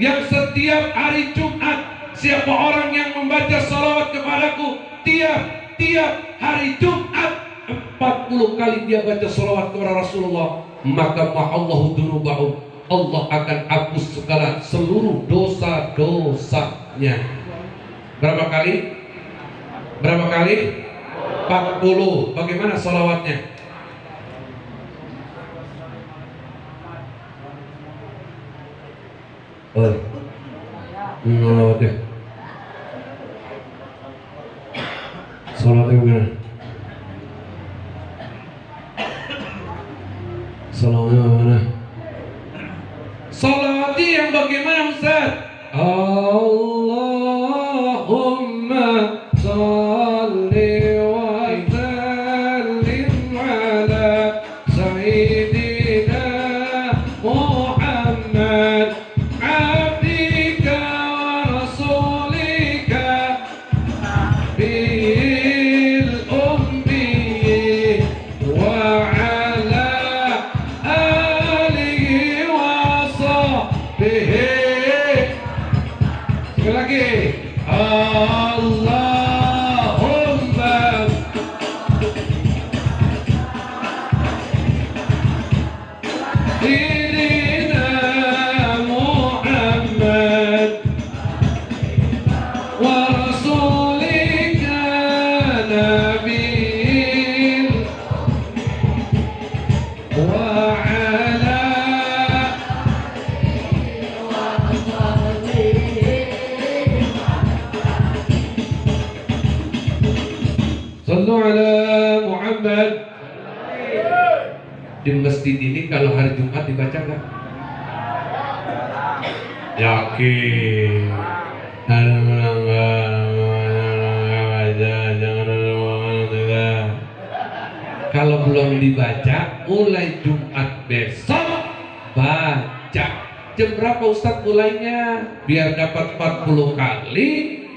yang setiap hari Jumat, siapa orang yang membaca salawat kepadaku tiap hari Jumat 40 kali dia baca salawat kepada Rasulullah, maka ma'allahu dunubahu, Allah akan hapus segala seluruh dosa-dosanya. Berapa kali? Berapa kali? 40. Bagaimana salawatnya? Salawatnya. Salawatnya bagaimana? Salawatnya bagaimana? Salawatnya yang bagaimana, Ustaz? Allahumma salli wa sallim ala sayyidina Muhammad abdika wa rasulika bil ummi wa ala alihi wa sahbihi. Sekali lagi, Allahumma sayyidina Muhammad wa rasulika nabiyil wa ala sallu ala Muhammad. Di masjid ini kalau hari Jumat dibaca nggak? Yakin. Kalau belum dibaca, mulai Jumat besok baca. Jam berapa Ustadz mulainya? Biar dapat 40 kali,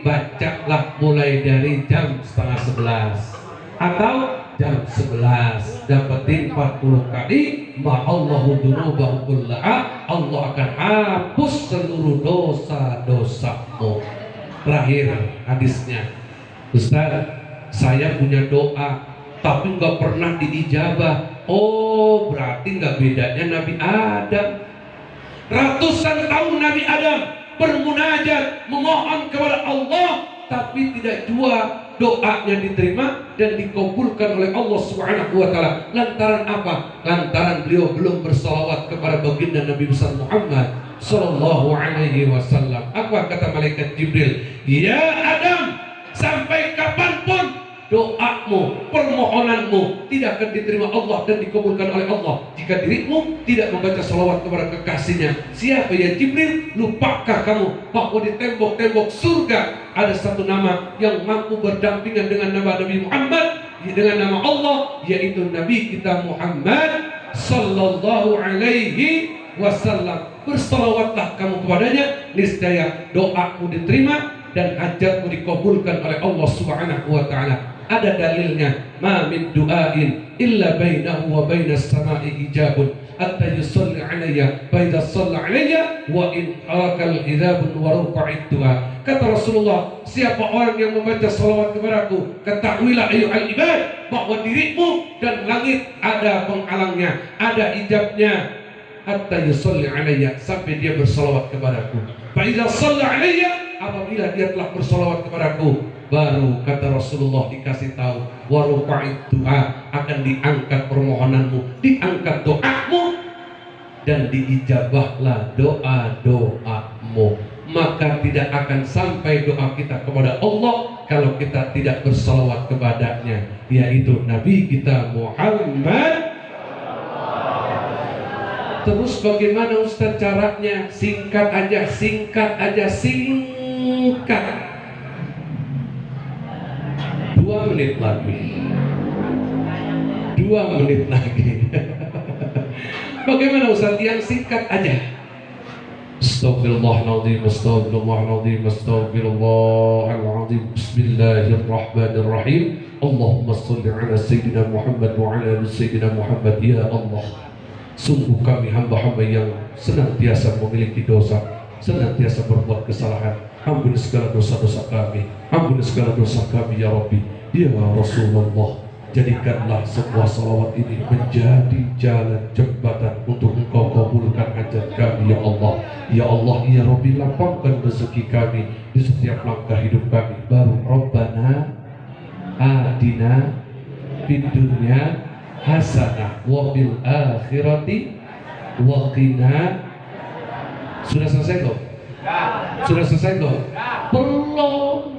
bacalah mulai dari jam 10:30 atau jam 11, dapetin 40 kali. Ma'allahu dunubahu kullaha, Allah akan hapus seluruh dosa-dosamu. Terakhir hadisnya, Ustaz, saya punya doa tapi nggak pernah diijabah. Oh, berarti nggak bedanya Nabi Adam. Ratusan tahun Nabi Adam bermunajat, memohon kepada Allah, tapi tidak jua doanya diterima dan dikabulkan oleh Allah Subhanahu wa taala. Lantaran apa? Lantaran beliau belum bersalawat kepada baginda Nabi besar Muhammad sallallahu alaihi wasallam. Apa kata malaikat Jibril? Ya Adam, sampai kapanpun doamu, permohonanmu tidak akan diterima Allah dan dikabulkan oleh Allah jika dirimu tidak membaca salawat kepada kekasihnya. Siapa ya Jibril? Lupakah kamu bahwa di tembok-tembok surga ada satu nama yang mampu berdampingan dengan nama Nabi Muhammad, dengan nama Allah, yaitu Nabi kita Muhammad sallallahu alaihi wasallam. Bersalawatlah kamu kepadanya, niscaya doamu diterima dan hajatmu dikabulkan oleh Allah Subhanahu wa taala. Ada dalilnya, ma min du'ain illa bainahu wa bainas sama'i hijabun hatta yusalli alayya fa idza shalla alayya wa in harakal hijabun wa rufa'id du'a. Kata Rasulullah, siapa orang yang membaca salawat kepadaku, ketahuilah ayyuhal ibad bahwa dirimu dan langit ada penghalangnya, ada hijabnya, hatta yusalli alayya, sampai dia bersalawat kepadaku. Fa idza shalla alayya, apabila dia telah bersalawat kepadaku, baru kata Rasulullah dikasih tahu, wa rufa'id du'a, akan diangkat permohonanmu, diangkat doamu, dan diijabahlah doa-doamu. Maka tidak akan sampai doa kita kepada Allah kalau kita tidak bersalawat kepadanya, yaitu Nabi kita Muhammad. Terus bagaimana Ustaz caranya? Singkat aja, singkat aja, singkat. 2 menit lagi. 2 menit lagi. Bagaimana Ustaz yang singkat aja? Astaghfirullahaladzim, astaghfirullahaladzim, astaghfirullahaladzim. Bismillahirrahmanirrahim. Allahumma salli ala Sayyidina Muhammad wa ala ali Sayyidina Muhammad. Ya Allah, sungguh kami hamba-hamba yang senantiasa memiliki dosa, senantiasa berbuat kesalahan. Ampuni segala dosa-dosa kami, ampuni segala dosa kami ya Rabbi. Ya Rasulullah, jadikanlah sebuah salawat ini menjadi jalan jembatan untuk Engkau kabulkan hajat kami ya Allah. Ya Allah, ya Rabbi, lapangkan rezeki kami di setiap langkah hidup kami. Baru Rabbana atina fid dunya hasanah wa fil akhirati wa qina. Sudah selesai kok? Sudah selesai kok? Belum.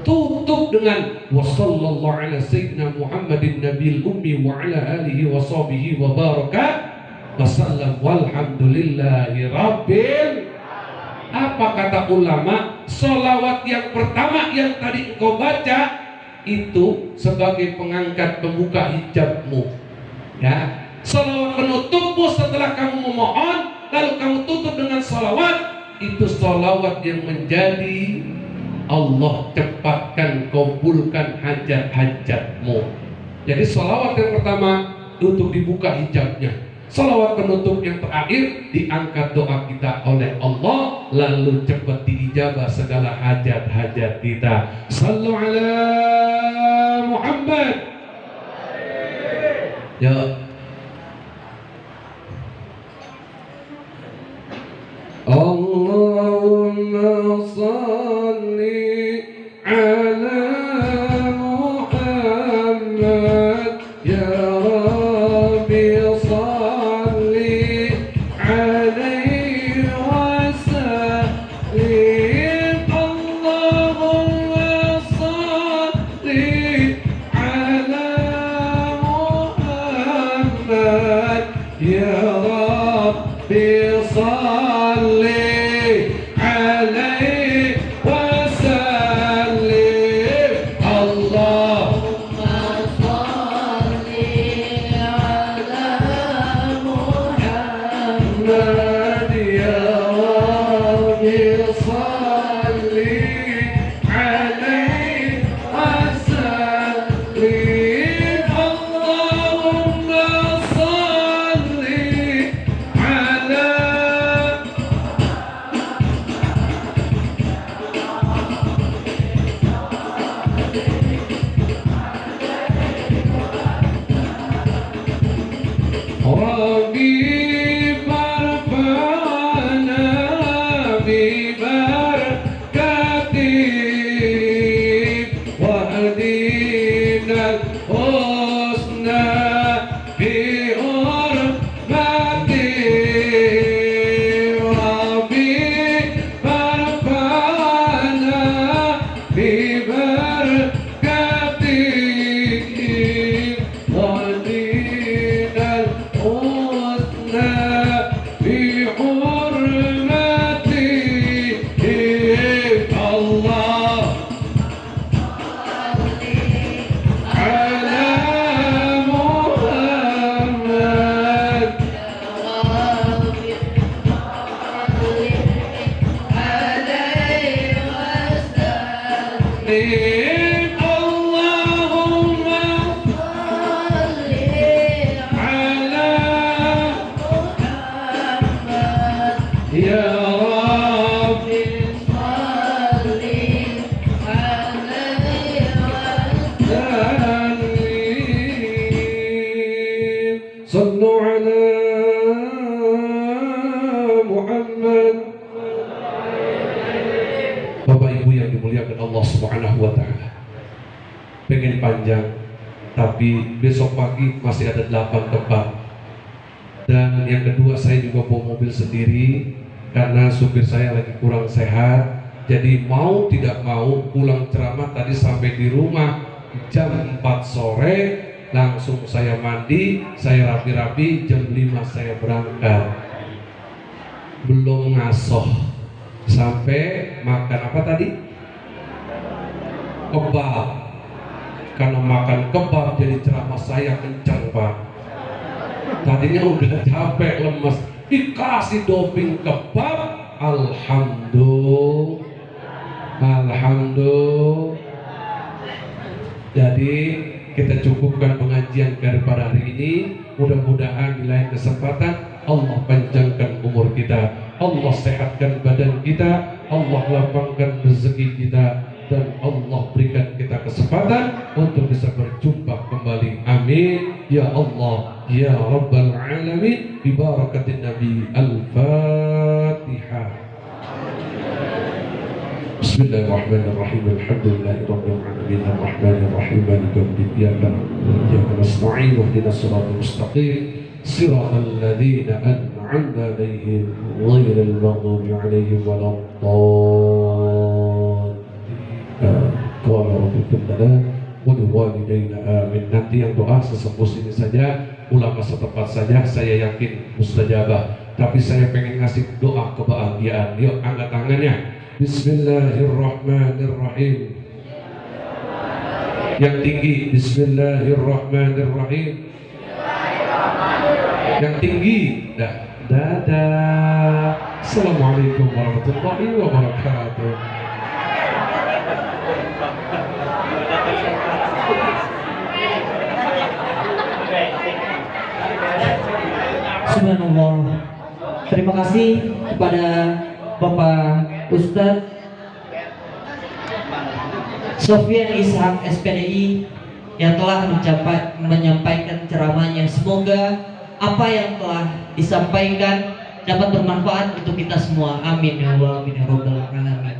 Tutup dengan wa sallallahu ala sayyidina Muhammadin nabiyil ummi wa ala alihi wa sahbihi wa baraka wasallam walhamdulillahi rabbil. Apa kata ulama? Sholawat yang pertama yang tadi engkau baca itu sebagai pengangkat pembuka hijabmu, ya. Sholawat penutupmu setelah kamu memohon, lalu kamu tutup dengan sholawat, itu sholawat yang menjadi Allah cepatkan kabulkan hajat-hajatmu. Jadi sholawat yang pertama untuk dibuka hijabnya. Sholawat penutup yang terakhir diangkat doa kita oleh Allah, lalu cepat diijabah segala hajat-hajat kita. Sallu ala Muhammad. Ya. Allahumma salli ala Muhammad ya Rabbi, salli alaihi wa sallim. Allahumma salli ala Muhammad ya Rabbi, salli alaihi wasallim. Allahumma salli ala Muhammad ya Rabbi, salli alaihi wasallim. Allahumma salli ala. Rabbi farfana bi barakati wa hadina husna bi hurmati. Rabbi farfana bi barakati wa hadina husna Sallu ala Muhammad. Bapak Ibu yang dimuliakan Allah Subhanahu wa taala. Pengen panjang, tapi besok pagi masih ada 8 tempat. Dan yang kedua, saya juga bawa mobil sendiri karena supir saya lagi kurang sehat. Jadi mau tidak mau pulang ceramah tadi sampai di rumah jam 4 sore, langsung saya mandi, saya rapi-rapi, jam 5 saya berangkat. Belum ngasoh sampai makan apa tadi? Kebab. Karena makan kebab jadi ceramah saya kencang, Pak. Tadinya udah capek, lemes, dikasih doping kebab, alhamdulillah. Jadi kita cukupkan pengajian daripada hari ini. Mudah-mudahan di lain kesempatan Allah panjangkan umur kita, Allah sehatkan badan kita, Allah lapangkan rezeki kita, dan Allah berikan kita kesempatan untuk bisa berjumpa kembali. Amin ya Allah ya Rabbal Alamin. Bi barakatin Nabi. Al-Fatihah. Bismillahirrahmanirrahim. Alhamdulillahirabbil alamin. Arrahmanir rahim. Maliki yaumiddin. Iyyaka na'budu wa iyyaka nasta'in. Ihdinas siratal mustaqim. Siratal ladzina an'amta 'alaihim ghairil maghdubi 'alaihim waladdallin. Qala rabbukum lana wa liwalidayna amin. Nanti yang doa sesepuh sini saja, ulama setempat saja, saya yakin mustajabah. Tapi saya pengen ngasih doa kebahagiaan. Yuk angkat tangannya. Bismillahirrahmanirrahim. Yang tinggi. Bismillahirrahmanirrahim. Yang tinggi. Dadah. Assalamualaikum warahmatullahi wabarakatuh. Subhanallah. Terima kasih kepada Bapak Ustadz Sofyan Ishak SPDI yang telah menyampaikan ceramahnya. Semoga apa yang telah disampaikan dapat bermanfaat untuk kita semua. Amin ya Allah, amin ya Rabbal alamin.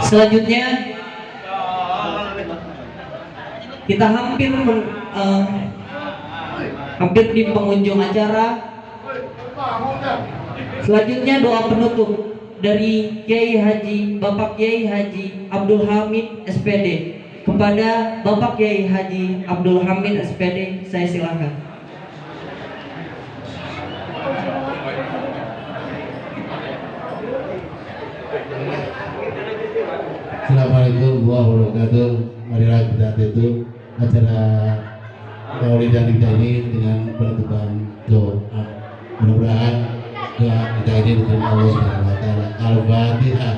Selanjutnya kita hampir di pengunjung acara. Selanjutnya doa penutup dari Kiai Haji Bapak Kiai Haji Abdul Hamid SPD. Kepada Bapak Kiai Haji Abdul Hamid SPD, saya silakan. Assalamualaikum warahmatullahi wabarakatuh. Marilah kita tutup acara Maulid dan kita ini dengan penutupan doa. Mudah-mudahan doa kita ini diterima Allah Subhanahu wa taala. Al-Fatihah.